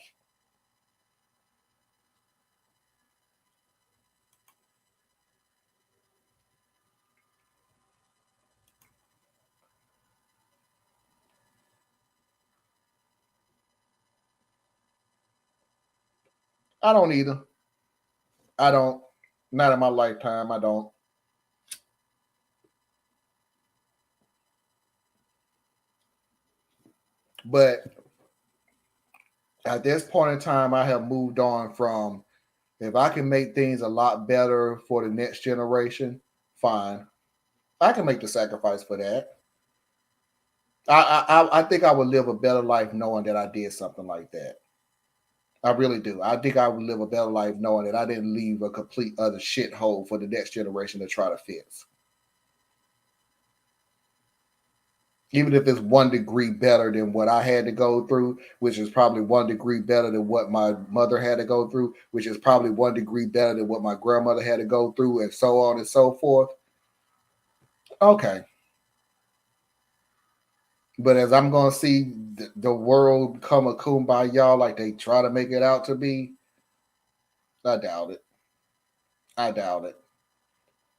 I don't either. I don't. Not in my lifetime. I don't. But at this point in time, I have moved on from if I can make things a lot better for the next generation, fine. I can make the sacrifice for that. I think I would live a better life knowing that I did something like that. I really do. I think I would live a better life knowing that I didn't leave a complete other shithole for the next generation to try to fix. Even if it's 1 degree better than what I had to go through, which is probably 1 degree better than what my mother had to go through, which is probably 1 degree better than what my grandmother had to go through, and so on and so forth. Okay. But as I'm going to see the world come a kumbaya like they try to make it out to be, I doubt it. I doubt it.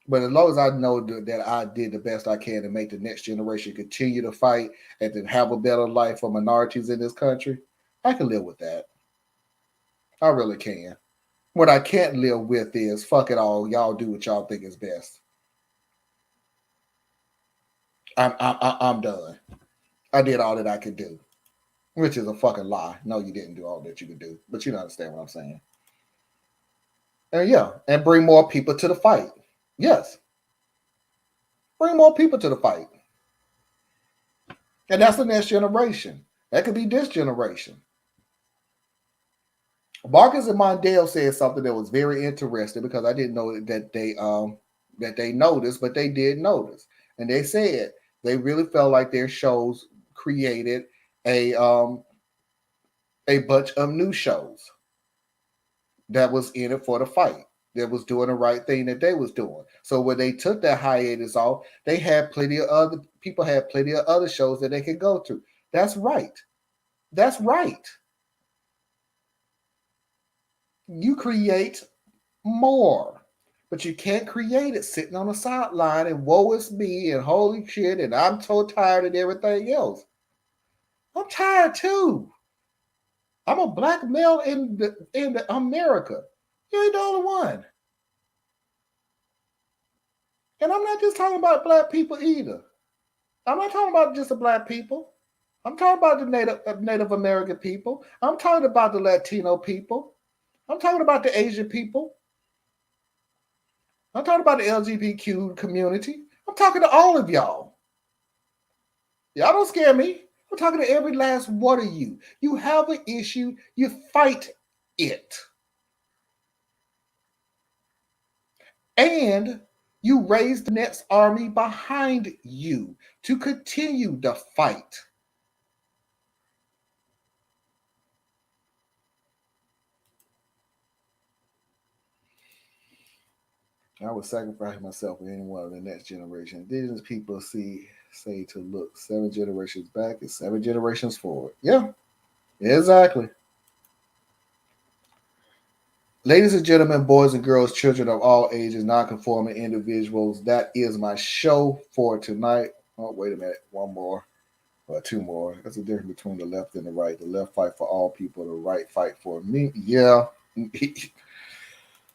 But as long as I know that I did the best I can to make the next generation continue to fight and to have a better life for minorities in this country, I can live with that. I really can. What I can't live with is fuck it all. Y'all do what y'all think is best. I'm done. I did all that I could do, which is a fucking lie. No, you didn't do all that you could do, but you understand what I'm saying. And yeah, and bring more people to the fight. Yes. Bring more people to the fight. And that's the next generation. That could be this generation. Marcus and Mondale said something that was very interesting because I didn't know that they noticed, but they did notice. And they said they really felt like their shows created a um a bunch of new shows that was in it for the fight. That was doing the right thing that they was doing. So when they took that hiatus off, they had plenty of other people had plenty of other shows that they could go to. That's right. That's right. You create more. But you can't create it sitting on the sideline and woe is me and holy shit and I'm so tired and everything else. I'm tired too. I'm a black male in America. You ain't the only one. And I'm not just talking about black people either. I'm not talking about just the black people. I'm talking about the Native American people. I'm talking about the Latino people. I'm talking about the Asian people. I'm talking about the LGBTQ community. I'm talking to all of y'all. Y'all don't scare me. I'm talking to every last one of you. You have an issue, you fight it. And you raise the next army behind you to continue the fight. I would sacrifice myself for anyone of the next generation. Indigenous people say to look 7 generations back and 7 generations forward. Yeah, exactly. Ladies and gentlemen, boys and girls, children of all ages, non-conforming individuals, that is my show for tonight. Oh, wait a minute. One more. Or two more. That's the difference between the left and the right. The left fight for all people, the right fight for me. Yeah.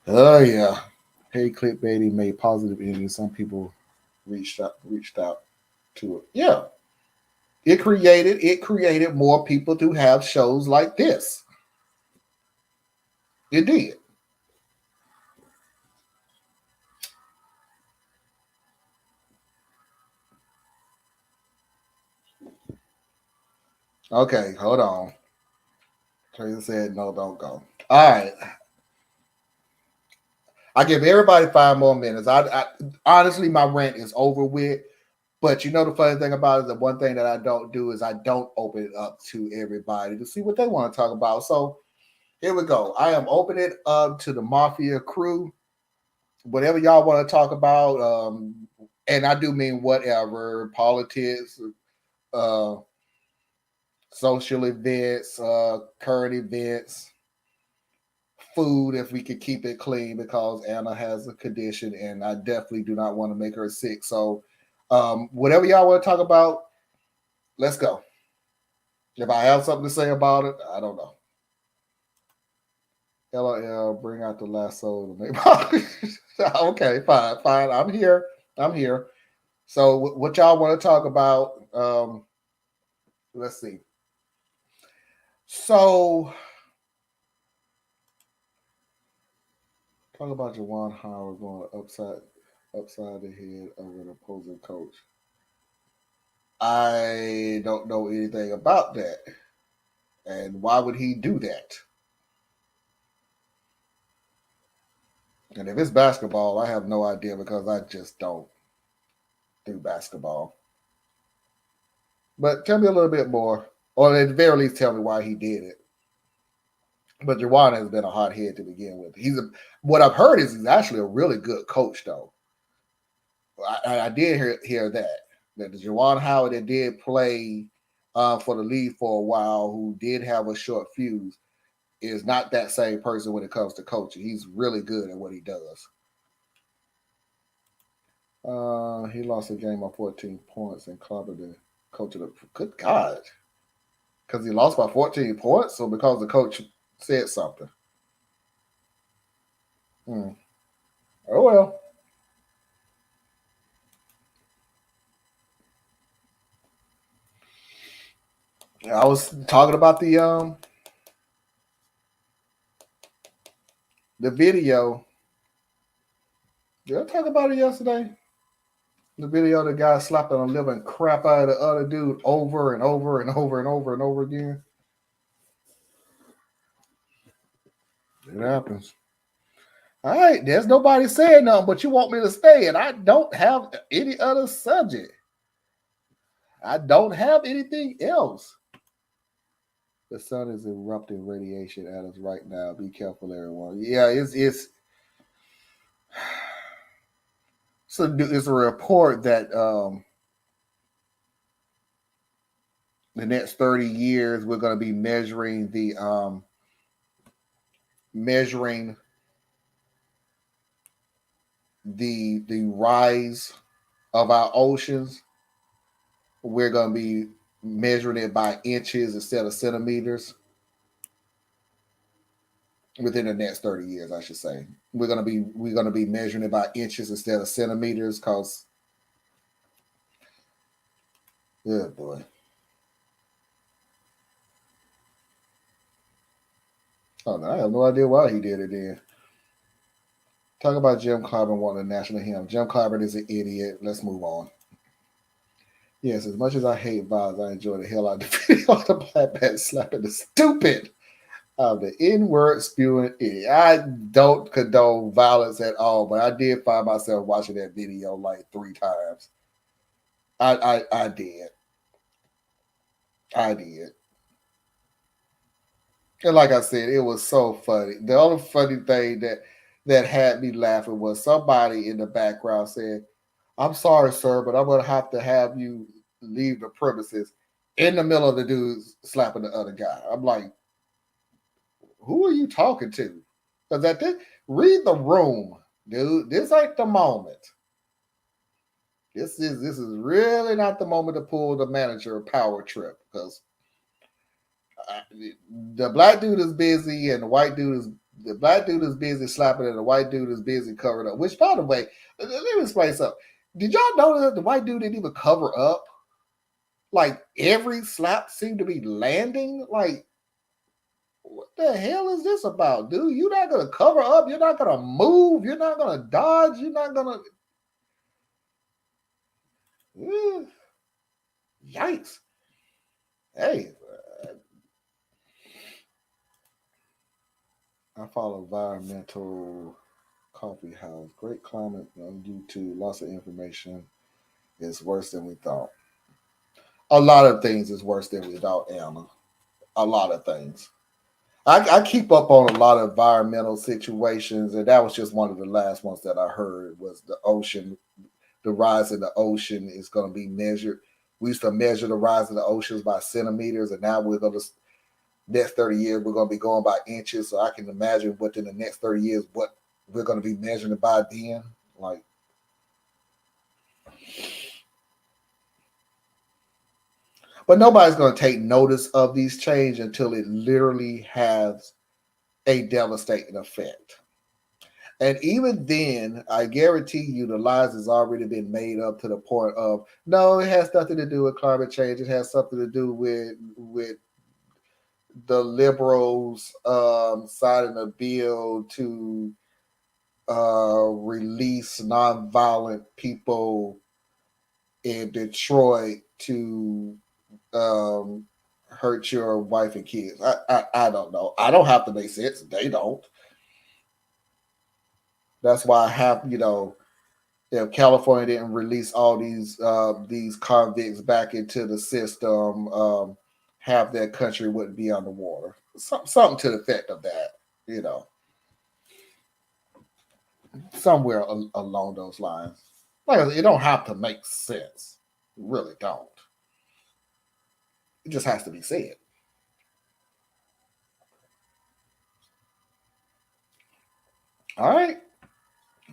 Oh yeah. Hey, clickbaity made positive energy. Some people reached out to it. Yeah. It created more people to have shows like this. It did. Okay, hold on. Tracy said no, don't go. All right. I give everybody 5 more minutes. I honestly, my rant is over with. But you know the funny thing about it, the one thing that I don't do is I don't open it up to everybody to see what they want to talk about. So here we go. I am opening it up to the Mafia crew. Whatever y'all want to talk about, and I do mean whatever politics, uh, social events, current events, food. If we could keep it clean, because Anna has a condition, and I definitely do not want to make her sick. So, whatever y'all want to talk about, let's go. If I have something to say about it, I don't know. LOL, bring out the lasso to make. Okay, fine, fine. I'm here. I'm here. So, what y'all want to talk about? Let's see. So, talk about Jawan Howard going upside the head of an opposing coach. I don't know anything about that, and why would he do that? And if it's basketball, I have no idea because I just don't do basketball. But tell me a little bit more, or at the very least, tell me why he did it. But Jawan has been a hot head to begin with. What I've heard is he's actually a really good coach, though. I did hear that the Jawan Howard that did play for the league for a while, who did have a short fuse, is not that same person when it comes to coaching. He's really good at what he does. He lost a game by 14 points and clobbered the coach of the. Good God. Because he lost by 14 points, or because the coach said something? Hmm. Oh well. I was talking about the video. Did I talk about it yesterday? The video of the guy slapping the living crap out of the other dude over and over and over and over and over again. It happens. All right, there's nobody saying nothing, but you want me to stay, and I don't have any other subject. I don't have anything else. The sun is erupting radiation at us right now. Be careful, everyone. Yeah, so it's a report that the next 30 years we're going to be measuring the rise of our oceans. We're going to be measuring it by inches instead of centimeters within the next 30 years, I should say. We're going to be measuring it by inches instead of centimeters because, good boy. Oh, no, I have no idea why he did it then. Talk about Jim Clyburn wanting a national hymn. Jim Clyburn is an idiot. Let's move on. Yes, as much as I hate violence, I enjoy the hell out of the video of the black man slapping the stupid of the N-word spewing idiot. I don't condone violence at all, but I did find myself watching that video like 3 times. I did. I did. And like I said, it was so funny. The only funny thing that had me laughing was somebody in the background said, "I'm sorry, sir, but I'm gonna have to have you leave the premises," in the middle of the dude slapping the other guy. I'm like, who are you talking to? Because at this, read the room, dude. This ain't the moment. This is really not the moment to pull the manager power trip because the black dude is busy and the black dude is busy slapping and the white dude is busy covering up. Which, by the way, let me explain something. Did y'all know that the white dude didn't even cover up? Like every slap seemed to be landing. Like, what the hell is this about, dude? You're not gonna cover up. You're not gonna move. You're not gonna dodge. You're not gonna. Yikes! Hey, I follow environmental coffee house. Great comment on YouTube. Lots of information. It's worse than we thought. A lot of things is worse than we thought, Anna. A lot of things. I keep up on a lot of environmental situations, and that was just one of the last ones that I heard was the ocean. The rise of the ocean is going to be measured. We used to measure the rise of the oceans by centimeters, and now we're going to next 30 years we're going to be going by inches. So I can imagine within the next 30 years what we're going to be measuring it by then. Like, but nobody's going to take notice of these changes until it literally has a devastating effect. And even then, I guarantee you the lies has already been made up to the point of no, it has nothing to do with climate change. It has something to do with the liberals signing a bill to release nonviolent people in Detroit to hurt your wife and kids. I don't know. I don't have to make sense. They don't. That's why I have, if California didn't release all these convicts back into the system, half their country wouldn't be underwater. Something to the effect of that, somewhere along those lines. Like I said, it don't have to make sense. It really don't. It just has to be said. All right.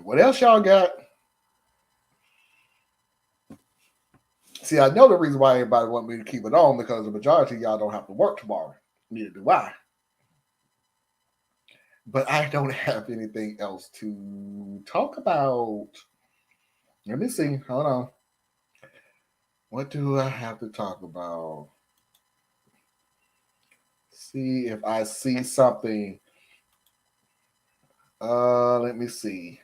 What else y'all got? See, I know the reason why everybody want me to keep it on because the majority of y'all don't have to work tomorrow. Neither do I. But I don't have anything else to talk about. Let me see. Hold on. What do I have to talk about? See if I see something. Let me see.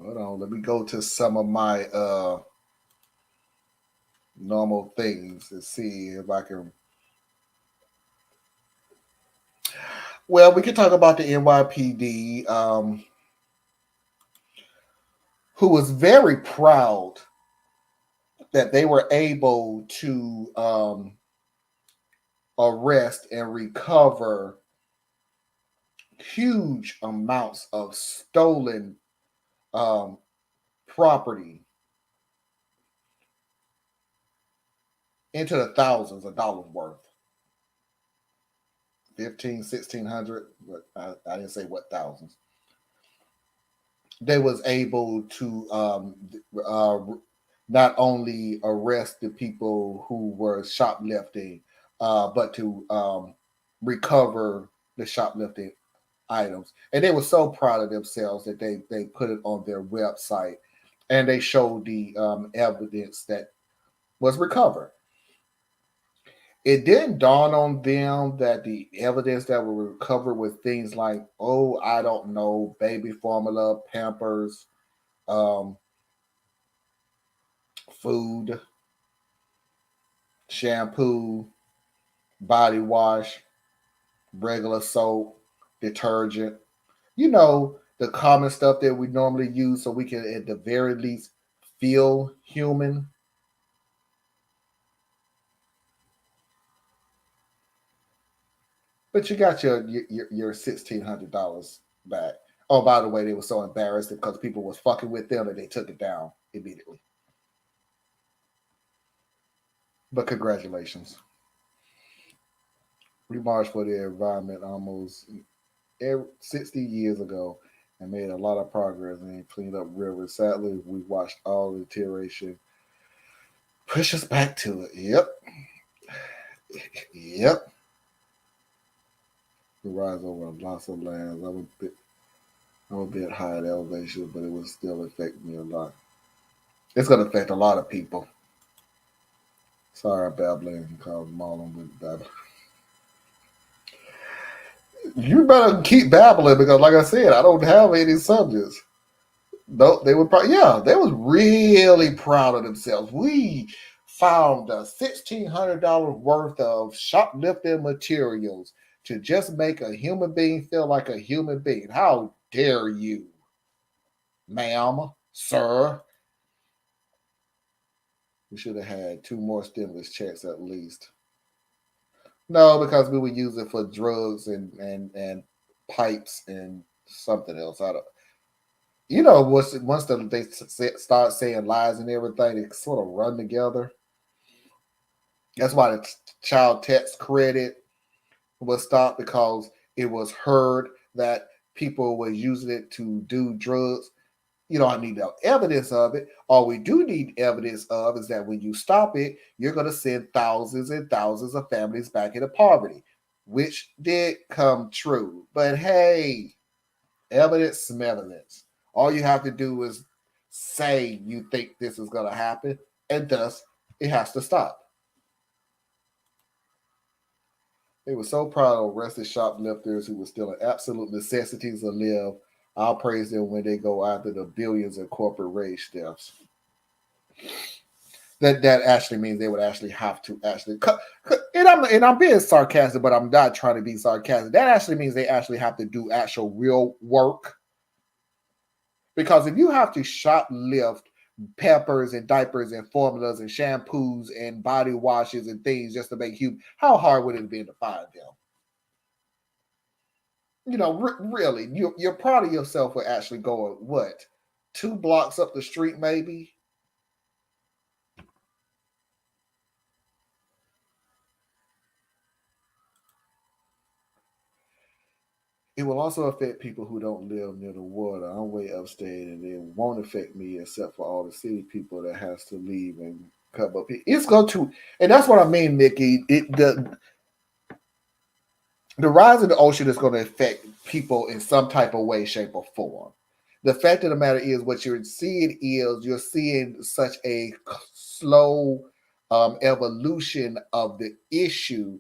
Hold on, let me go to some of my normal things and see if I can. Well, we can talk about the NYPD, who was very proud that they were able to arrest and recover huge amounts of stolen um, property into the thousands of dollars worth. 15, 1600, but I didn't say what thousands. They was able to uh, not only arrest the people who were shoplifting, but to recover the shoplifting items. And they were so proud of themselves that they put it on their website and they showed the evidence that was recovered. It didn't dawn on them that the evidence that were recovered was things like, oh, I don't know, baby formula, Pampers, um, food, shampoo, body wash, regular soap, detergent. You know, the common stuff that we normally use so we can, at the very least, feel human. But you got your $1,600 back. Oh, by the way, they were so embarrassed because people was fucking with them and they took it down immediately. But congratulations. We marched for the environment almost 60 years ago and made a lot of progress and cleaned up rivers. Sadly, we watched all the deterioration push us back to it. Yep. Yep. We rise over lots of lands. I'm a bit high at elevation, but it will still affect me a lot. It's going to affect a lot of people. Sorry, I'm babbling. Call Marlon with babbling. You better keep babbling because, like I said, I don't have any subjects. No, they were yeah, they was really proud of themselves. We found $1,600 worth of shoplifting materials to just make a human being feel like a human being. How dare you, ma'am, sir? We should have had two more stimulus checks at least. No, because we would use it for drugs and pipes and something else. I don't. You know, they start saying lies and everything, they sort of run together. That's why the child tax credit was stopped because it was heard that people were using it to do drugs. You don't need no evidence of it. All we do need evidence of is that when you stop it, you're going to send thousands and thousands of families back into poverty, which did come true. But hey, evidence, evidence. All you have to do is say you think this is going to happen, and thus it has to stop. They were so proud of arrested shoplifters who were stealing absolute necessities to live. I'll praise them when they go after the billions in corporate rage thefts. That actually means they would actually have to actually and I'm being sarcastic, but I'm not trying to be sarcastic. That actually means they actually have to do actual real work. Because if you have to shoplift peppers and diapers and formulas and shampoos and body washes and things just to make you, how hard would it have been to find them? You know, really, you're proud of yourself for actually going, what, 2 blocks up the street, maybe? It will also affect people who don't live near the water. I'm way upstate, and it won't affect me except for all the city people that has to leave and come up here. It's going to, and that's what I mean, Nikki. The rise of the ocean is going to affect people in some type of way, shape, or form. The fact of the matter is, what you're seeing is you're seeing such a slow evolution of the issue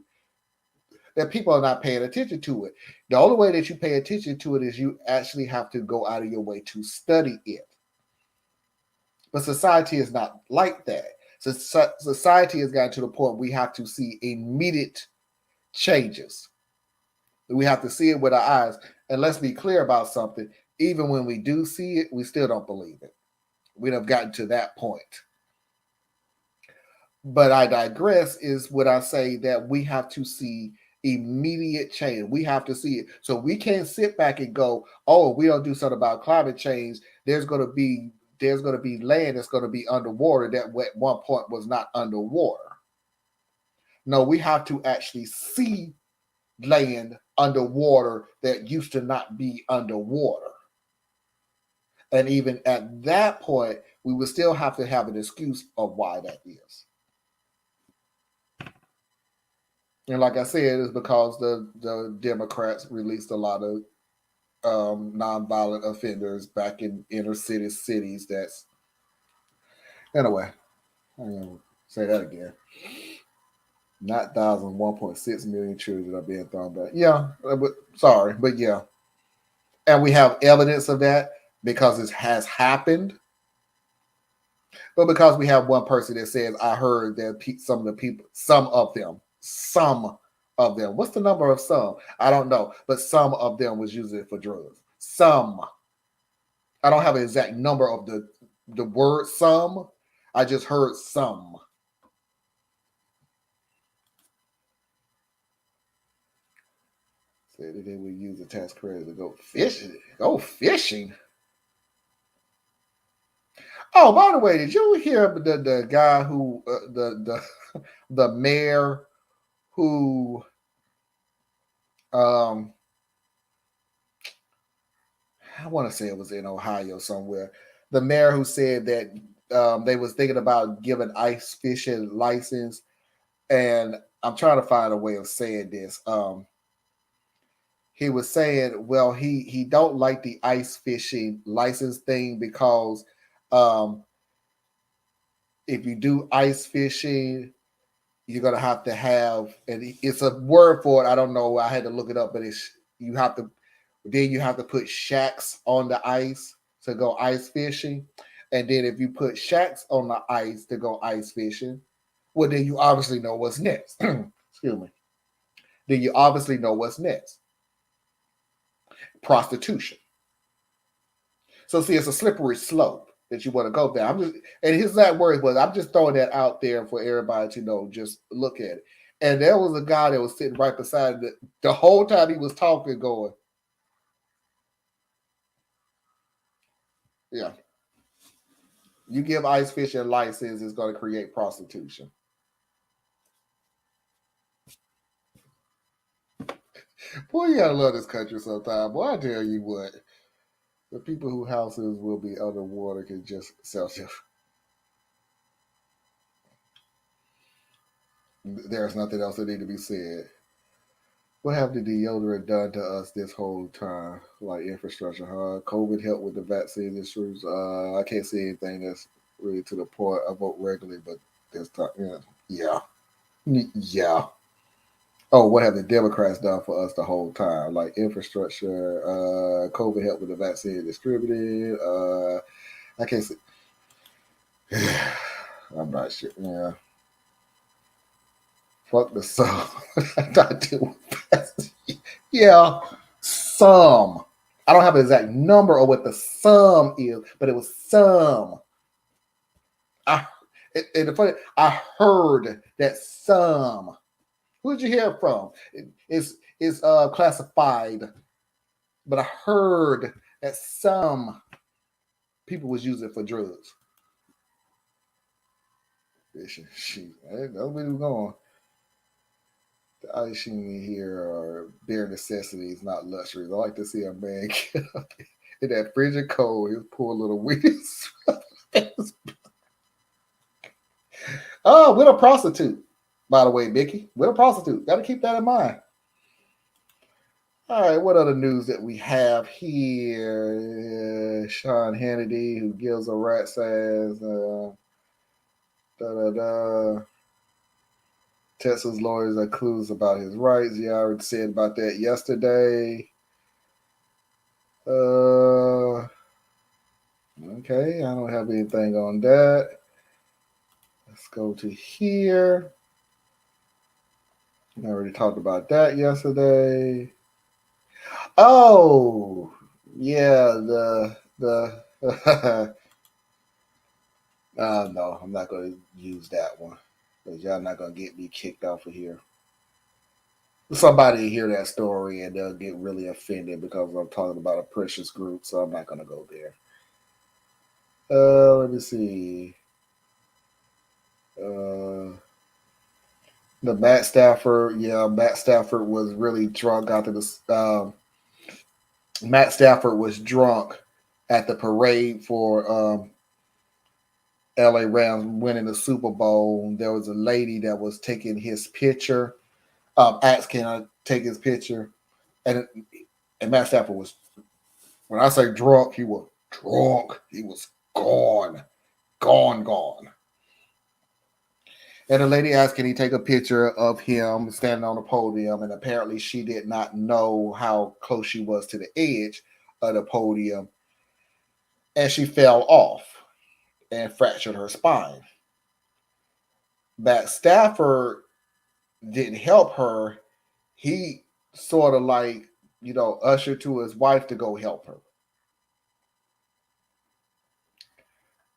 that people are not paying attention to it. The only way that you pay attention to it is you actually have to go out of your way to study it. But society is not like that. So society has gotten to the point we have to see immediate changes. We have to see it with our eyes. And let's be clear about something. Even when we do see it, we still don't believe it. We have gotten to that point. But I digress is what I say that we have to see immediate change. We have to see it. So we can't sit back and go, oh, we don't do something about climate change. There's going to be land that's going to be underwater that at one point was not underwater. No, we have to actually see land underwater that used to not be underwater. And even at that point, we would still have to have an excuse of why that is. And like I said, it's because the Democrats released a lot of nonviolent offenders back in inner city cities. That's anyway. I'm gonna say that again. Not thousands, 1.6 million children are being thrown back. Yeah, but sorry, but yeah, and we have evidence of that because it has happened. But because we have one person that says, "I heard that some of the people, some of them." What's the number of some? I don't know, but some of them was using it for drugs. Some. I don't have an exact number of the word some. I just heard some. Said that they would use the tax credit to go fishing. Go fishing. Oh, by the way, did you hear the guy who the mayor who I want to say it was in Ohio somewhere. The mayor who said that they was thinking about giving ice fishing license, and I'm trying to find a way of saying this. He was saying, well, he don't like the ice fishing license thing because um, if you do ice fishing, you're gonna have to have, and it's a word for it. I don't know. I had to look it up, but it's you have to. Then you have to put shacks on the ice to go ice fishing, and then if you put shacks on the ice to go ice fishing, well, then you obviously know what's next. Excuse me. Then you obviously know what's next. Prostitution. So see, it's a slippery slope that you want to go down. I'm just, and his exact words was, "I'm just throwing that out there for everybody to know. Just look at it." And there was a guy that was sitting right beside the whole time he was talking, going, "Yeah, you give ice fishing license, it's going to create prostitution." Boy, you gotta love this country sometime. Boy, I tell you what, the people whose houses will be underwater can just sell. There's nothing else that need to be said. What have the deodorant done to us this whole time? Like infrastructure, huh? COVID helped with the vaccine issues. I can't see anything that's really to the point. I vote regularly, but this time, yeah. Yeah. Oh, what have the Democrats done for us the whole time? Like infrastructure, COVID helped with the vaccine distributed. I can't see. I'm not sure. Yeah. Fuck the sum. Not too fast. Yeah. Some. I don't have an exact number of what the sum is, but it was some. I and the funny, I heard that some. Who did you hear from? It's classified, but I heard that some people was using it for drugs. She, that's where we was going. The icing here are bare necessities, not luxuries. I like to see a man get up in that frigid cold, his poor little wheels. Oh, with a prostitute, by the way, Mickey. With a prostitute. Got to keep that in mind. All right, what other news that we have here? Sean Hannity, who gives a rat's ass. Da da da. Texas lawyers are clueless about his rights. Yeah, I already said about that yesterday. Okay, I don't have anything on that. Let's go to here. I already talked about that yesterday. Oh, yeah, the no, I'm not going to use that one because y'all not going to get me kicked off of here. Somebody hear that story and they'll get really offended because I'm talking about a precious group, so I'm not going to go there. Let me see. Uh, the Matt Stafford, yeah, Matt Stafford was really drunk after this. Matt Stafford was drunk at the parade for LA Rams winning the Super Bowl. There was a lady that was taking his picture, asked, "Can I take his picture?" And and Matt Stafford was, when I say drunk, he was drunk. He was gone, gone, gone. And the lady asked, "Can he take a picture of him standing on the podium?" And apparently, she did not know how close she was to the edge of the podium, and she fell off and fractured her spine. Matt Stafford didn't help her. He sort of like, ushered to his wife to go help her.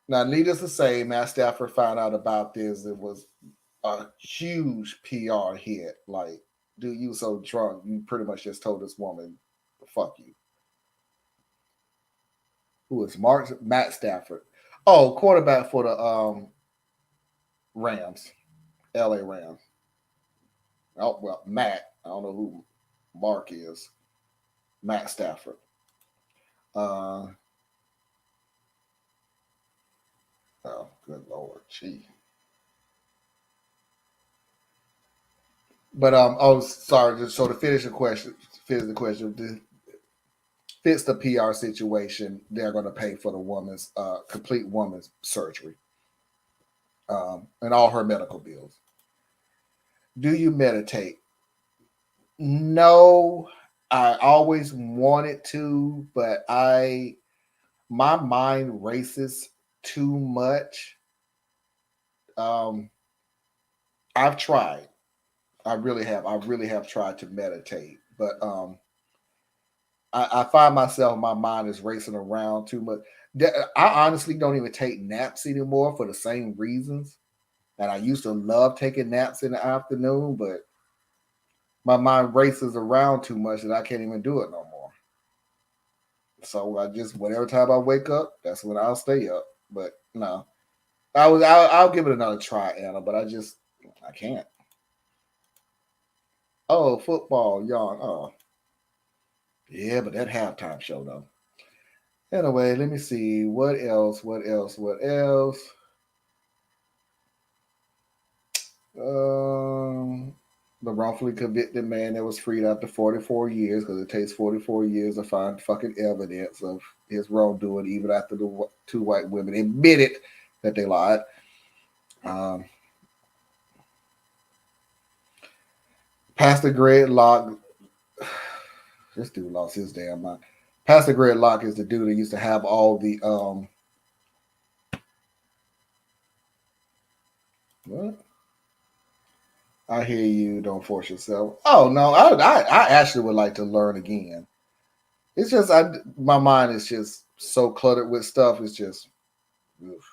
Now, needless to say, Matt Stafford found out about this. It was a huge PR hit. Like, dude, you so drunk, you pretty much just told this woman, "Fuck you." Who is Matt Stafford? Oh, quarterback for the Rams, LA Rams. Oh well, Matt. I don't know who Mark is. Matt Stafford. Uh, oh, good lord, gee. But oh, sorry. So to finish the question, fits the PR situation. They're going to pay for the woman's complete woman's surgery and all her medical bills. Do you meditate? No, I always wanted to, but my mind races too much. Um, I've tried. I really have. I really have tried to meditate, but I find myself my mind is racing around too much. I honestly don't even take naps anymore for the same reasons. And I used to love taking naps in the afternoon, but my mind races around too much that I can't even do it no more. So I just whatever time I wake up, that's when I'll stay up. But no, I'll give it another try, Anna. But I can't. Oh, football, yawn. Oh, yeah, but that halftime show though. Anyway, let me see. What else? What else? What else? Um, the wrongfully convicted man that was freed after 44 years, because it takes 44 years to find fucking evidence of his wrongdoing, even after the two white women admitted that they lied. Um, Pastor Greg Locke, this dude lost his damn mind. Pastor Greg Locke is the dude that used to have all the what? I hear you. Don't force yourself. Oh no, I actually would like to learn again. It's just my mind is just so cluttered with stuff. It's just oof.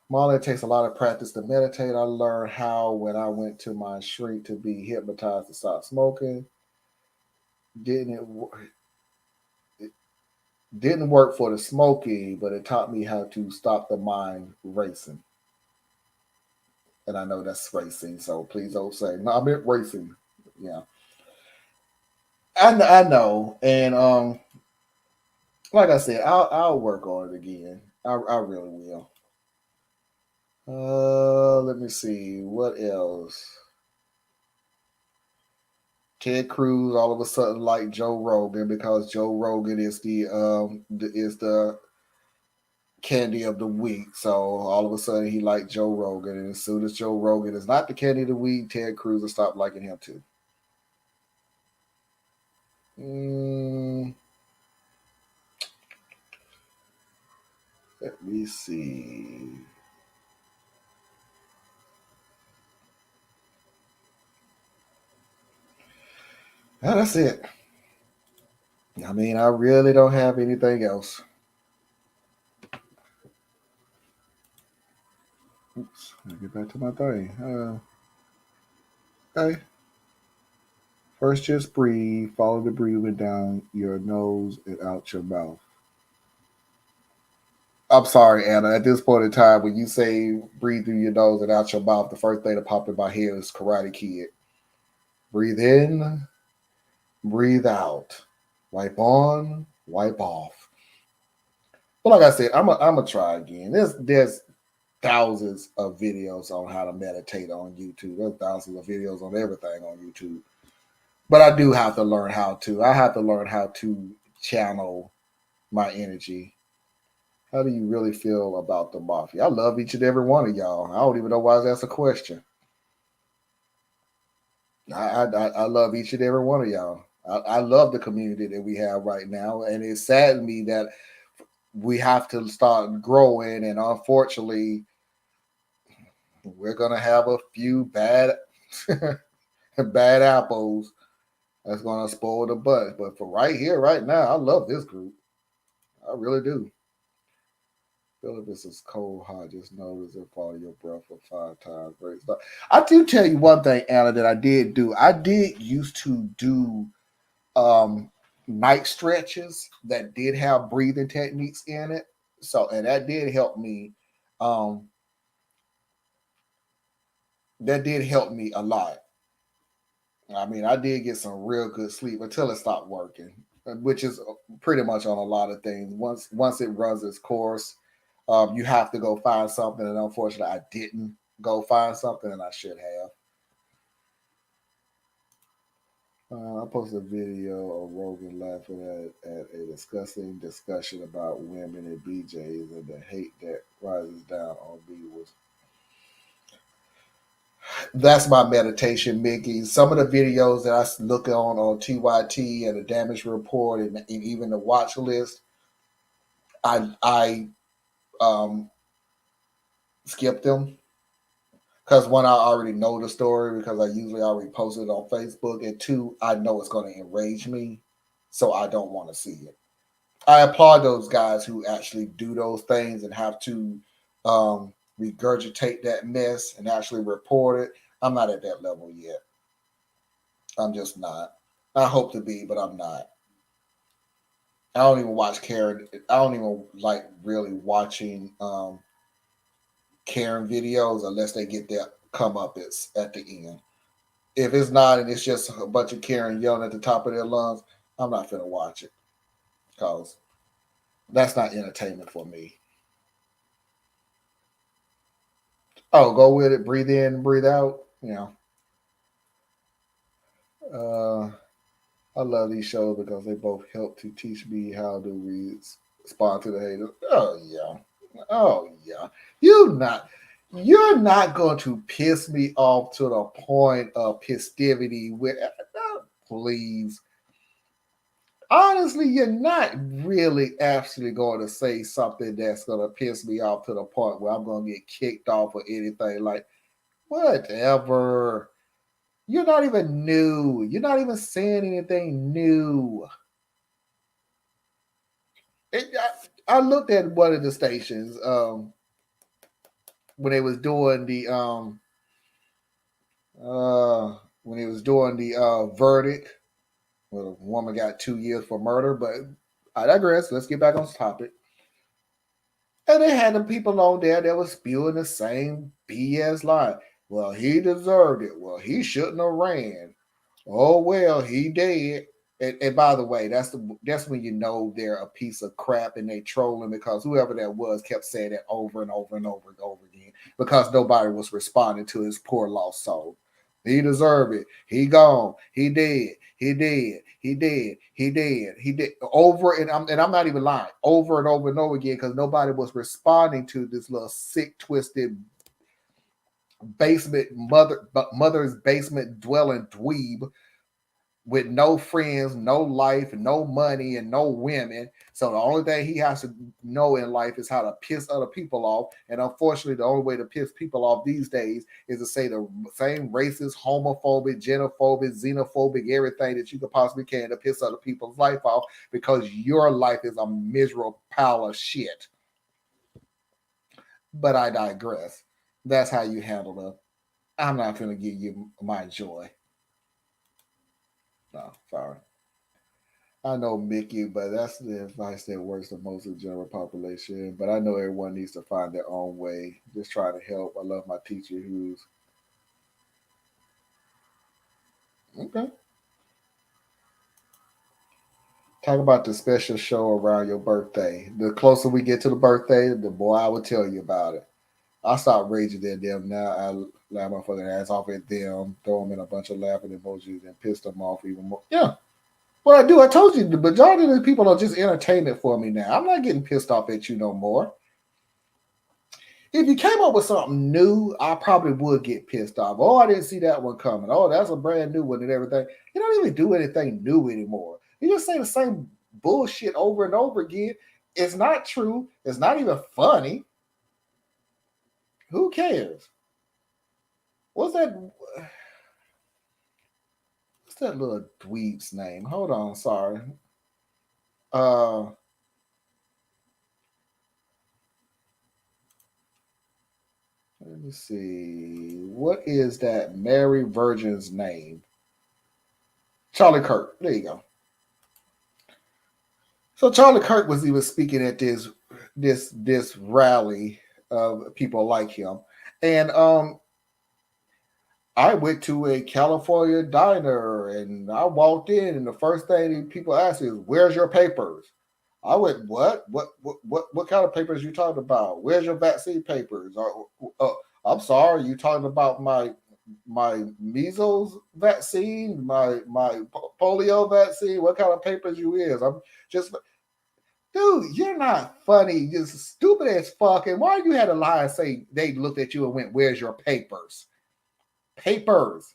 Molly, it takes a lot of practice to meditate. I learned how when I went to my shrink to be hypnotized to stop smoking. Didn't it, it didn't work for the smoking, but it taught me how to stop the mind racing. And I know that's racing, so please don't say no. I meant racing. Yeah, I know, and like I said, I'll work on it again. I really will. Let me see what else. Ted Cruz all of a sudden like Joe Rogan because Joe Rogan is the candy of the week. So all of a sudden he liked Joe Rogan, and as soon as Joe Rogan is not the candy of the week, Ted Cruz will stop liking him too. Mm, Let me see. Oh, that's it. I mean, I really don't have anything else. Oops, let me get back to my thing. Okay. First, just breathe. Follow the breathing down your nose and out your mouth. I'm sorry, Anna. At this point in time, when you say breathe through your nose and out your mouth, the first thing that popped in my head is Karate Kid. Breathe in, breathe out. Wipe on, wipe off. But like I said, I'm gonna try again. There's thousands of videos on how to meditate on YouTube. There's thousands of videos on everything on YouTube. But I do have to learn how to. I have to learn how to channel my energy. How do you really feel about the mafia? I love each and every one of y'all. I don't even know why that's a question. I love each and every one of y'all. I love the community that we have right now, and it saddens me that we have to start growing, and unfortunately, we're gonna have a few bad bad apples that's gonna spoil the bunch. But for right here, right now, I love this group. I really do. Feel if this is cold, hot, just notice it follow your breath for 5 times. Great stuff. I do tell you one thing, Anna, that I did do. I did used to do um night stretches that did have breathing techniques in it. So and that did help me. Um that did help me a lot. I mean, I did get some real good sleep until it stopped working, which is pretty much on a lot of things. Once it runs its course, you have to go find something. And unfortunately, I didn't go find something, and I should have. I posted a video of Rogan laughing at a disgusting discussion about women and BJs and the hate that rises down on me was that's my meditation, Mickey. Some of the videos that I look on TYT and the damage report and even the watch list, I skip them because one, I already know the story because I usually already post it on Facebook, and two, I know it's going to enrage me, so I don't want to see it. I applaud those guys who actually do those things and have to regurgitate that mess and actually report it. I'm not at that level yet. I'm just not. I hope to be, but I'm not. I don't even watch Karen. I don't even like really watching Karen videos unless they get their comeuppance at the end. If it's not and it's just a bunch of Karen yelling at the top of their lungs, I'm not gonna watch it because that's not entertainment for me. Oh, go with it. Breathe in, breathe out. Uh, I love these shows because they both help to teach me how to respond to the haters. Oh yeah. Oh yeah. You not you're not going to piss me off to the point of festivity with please. Honestly, you're not really actually going to say something that's going to piss me off to the point where I'm going to get kicked off or anything like whatever. You're not even new. You're not even saying anything new. I looked at one of the stations when they was doing the when he was doing the verdict. Well, the woman got 2 years for murder, but I digress. Let's get back on topic. And they had the people on there that was spewing the same BS line. Well, he deserved it. Well, he shouldn't have ran. Oh well, he did. And by the way, that's when you know they're a piece of crap and they trolling because whoever that was kept saying that over and over and over and over again because nobody was responding to his poor lost soul. He deserved it. He gone. He did. He did. He did. He did. He did. Over and I'm not even lying. Over and over and over again because nobody was responding to this little sick, twisted basement mother's basement dwelling dweeb with no friends, no life, no money, and no women. So the only thing he has to know in life is how to piss other people off. And unfortunately, the only way to piss people off these days is to say the same racist, homophobic, xenophobic, xenophobic, everything that you could possibly can to piss other people's life off because your life is a miserable pile of shit. But I digress. That's how you handle it. I'm not going to give you my joy. No, sorry. I know Mickey, but that's the advice that works the most in the general population. But I know everyone needs to find their own way. Just trying to help. I love my teacher who's okay. Talk about the special show around your birthday. The closer we get to the birthday, the more I will tell you about it. I stop raging at them now. I laugh my fucking ass off at them, throw them in a bunch of laughing emojis, and piss them off even more. Yeah, what I do, I told you, the majority of the people are just entertainment for me now. I'm not getting pissed off at you no more. If you came up with something new, I probably would get pissed off. Oh, I didn't see that one coming. Oh, that's a brand new one and everything. You don't even do anything new anymore. You just say the same bullshit over and over again. It's not true. It's not even funny. Who cares? What's that? What's that little dweeb's name? Hold on, sorry. Uh, Let me see. What is that Mary Virgin's name? Charlie Kirk. There you go. So Charlie Kirk was even speaking at this rally of people like him, and I went to a California diner and I walked in, and the first thing people asked is, "Where's your papers?" I went, "What? What kind of papers you talking about? Where's your vaccine papers?" I'm sorry, you talking about my measles vaccine, my polio vaccine? What kind of papers you is? I'm just, dude, you're not funny. You're stupid as fuck. And why you had to lie and say they looked at you and went, "Where's your papers?" Papers.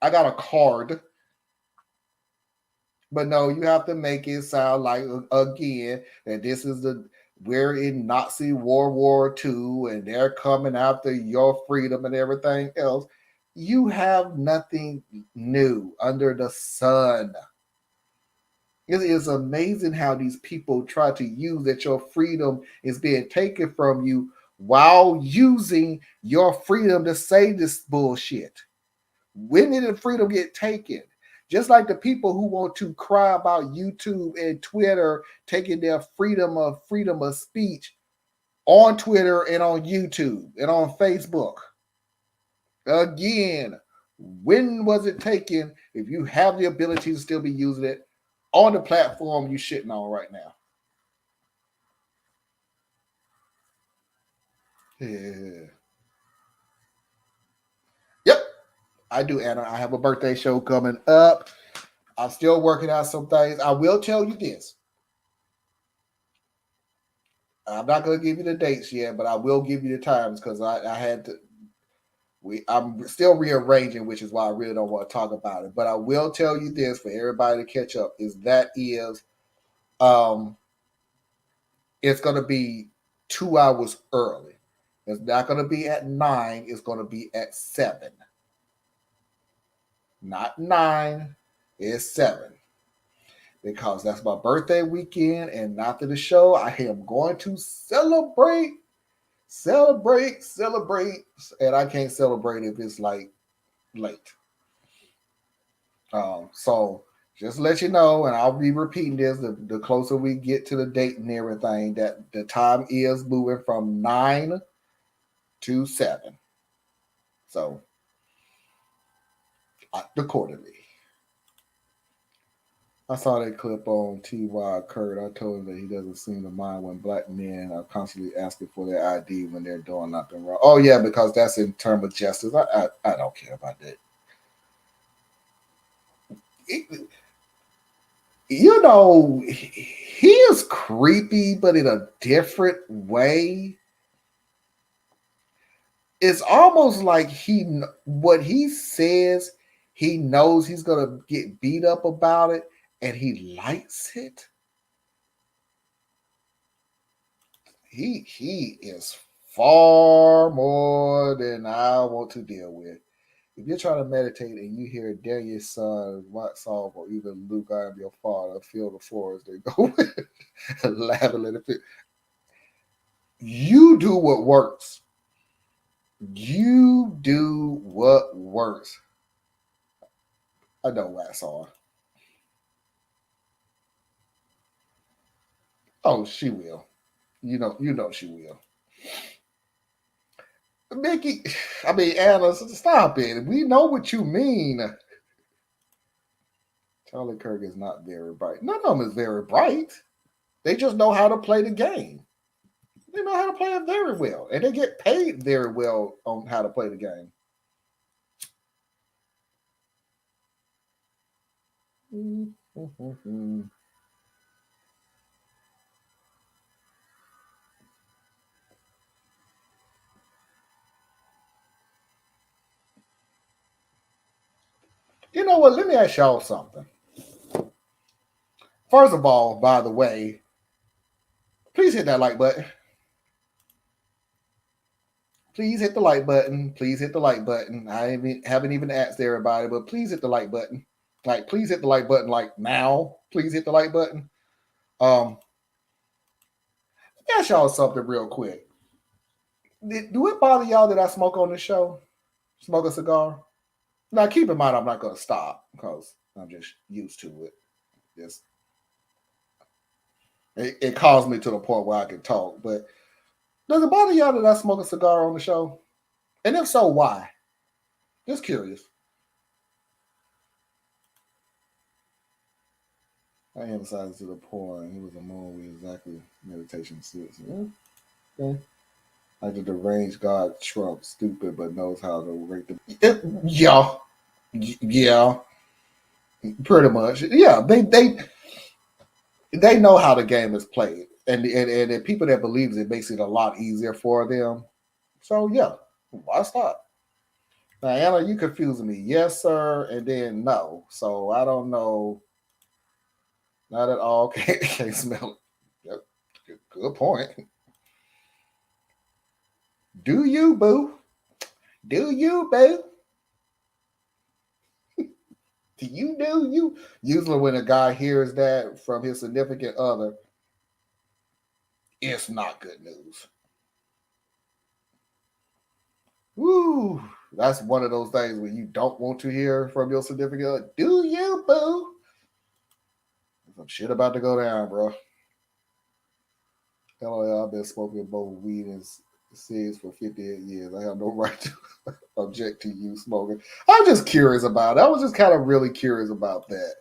I got a card. But no, you have to make it sound like again that this is the we're in Nazi World War II and they're coming after your freedom and everything else. You have nothing new under the sun. It is amazing how these people try to use that your freedom is being taken from you while using your freedom to say this bullshit. When did the freedom get taken? Just like the people who want to cry about YouTube and Twitter taking their freedom of speech on Twitter and on YouTube and on Facebook. Again, when was it taken if you have the ability to still be using it on the platform you shitting on right now? Yeah. Yep, I do, Anna. I have a birthday show coming up. I'm still working out some things. I will tell you this. I'm not going to give you the dates yet, but I will give you the times because I had to. I'm still rearranging, which is why I really don't want to talk about it. But I will tell you this for everybody to catch up: um, it's going to be 2 hours early. It's not going to be at 9. It's going to be at 7. Not 9. It's 7 because that's my birthday weekend, and after the show, I am going to celebrate, and I can't celebrate if it's like late. So just let you know, and I'll be repeating this the closer we get to the date and everything, that the time is moving from 9 to 7. So act accordingly. I saw that clip on T.Y. Kurt. I told him that he doesn't seem to mind when black men are constantly asking for their ID when they're doing nothing wrong. Oh, yeah, because that's in terms of justice. I don't care about that. It, he is creepy, but in a different way. It's almost like what he says, He knows he's gonna get beat up about it, and he likes it. He is far more than I want to deal with. If you're trying to meditate and you hear Daniel's son, What Psalm, or even Luke, I am your father, feel the floor as they go laughing at it. You do what works. You do what works. I know Wax on. Oh, she will. You know she will. Mickey, I mean Anna, stop it. We know what you mean. Charlie Kirk is not very bright. None of them is very bright. They just know how to play the game. They know how to play it very well, and they get paid very well on how to play the game. You know what? Let me ask y'all something. First of all, by the way, please hit that like button. Please hit the like button. Please hit the like button. Haven't even asked everybody, but please hit the like button. Like, please hit the like button. Like now, please hit the like button. Let me ask y'all something real quick. Do it bother y'all that I smoke on this show? Smoke a cigar? Now, keep in mind, I'm not going to stop because I'm just used to it. Just it calls me to the point where I can talk. But does it bother y'all that I smoke a cigar on the show? And if so, why? Just curious. I emphasized to the point. He was a moon with exactly meditation sits. Okay. Like the deranged God Trump, stupid but knows how to rate the. Yeah, yeah, pretty much. Yeah, they know how the game is played, and the people that believes it makes it a lot easier for them. So yeah, why stop? Now, Anna, you confusing me. Yes, sir, and then no. So I don't know. Not at all. Can't smell it. Yep. Good point. Do you, boo? Do you, boo? Do you? Usually, when a guy hears that from his significant other, it's not good news. Woo! That's one of those things where you don't want to hear from your significant other. Do you, boo? Some shit about to go down, bro. LOL, I've been smoking both weed and cigs for 58 years. I have no right to object to you smoking. I'm just curious about it. I was just kind of really curious about that.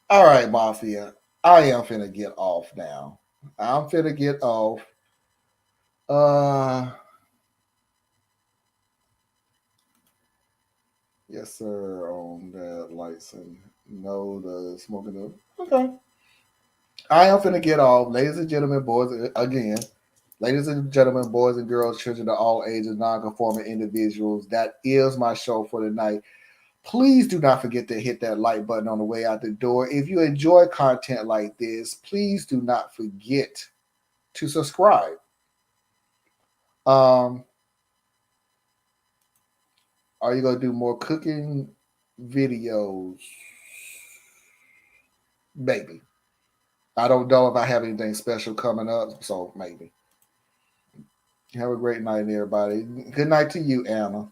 All right, Mafia. I am finna get off now. I'm finna get off. Uh, yes, sir. On that license. No, the smoking. Okay. I am finna get off, ladies and gentlemen, boys. Again, ladies and gentlemen, boys and girls, children of all ages, non-conforming individuals. That is my show for tonight. Please do not forget to hit that like button on the way out the door. If you enjoy content like this, please do not forget to subscribe. Um, are you gonna do more cooking videos? Maybe. I don't know if I have anything special coming up, so maybe. Have a great night, everybody. Good night to you, Anna.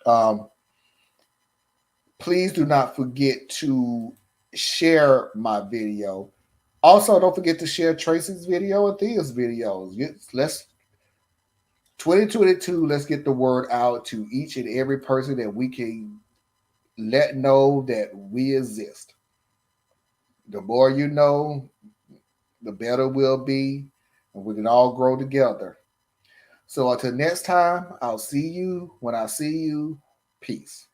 Um, please do not forget to share my video. Also, don't forget to share Tracy's video and Thea's videos. Let's 2022. Let's get the word out to each and every person that we can let know that we exist. The more you know, the better we'll be, and we can all grow together. So until next time, I'll see you when I see you. Peace.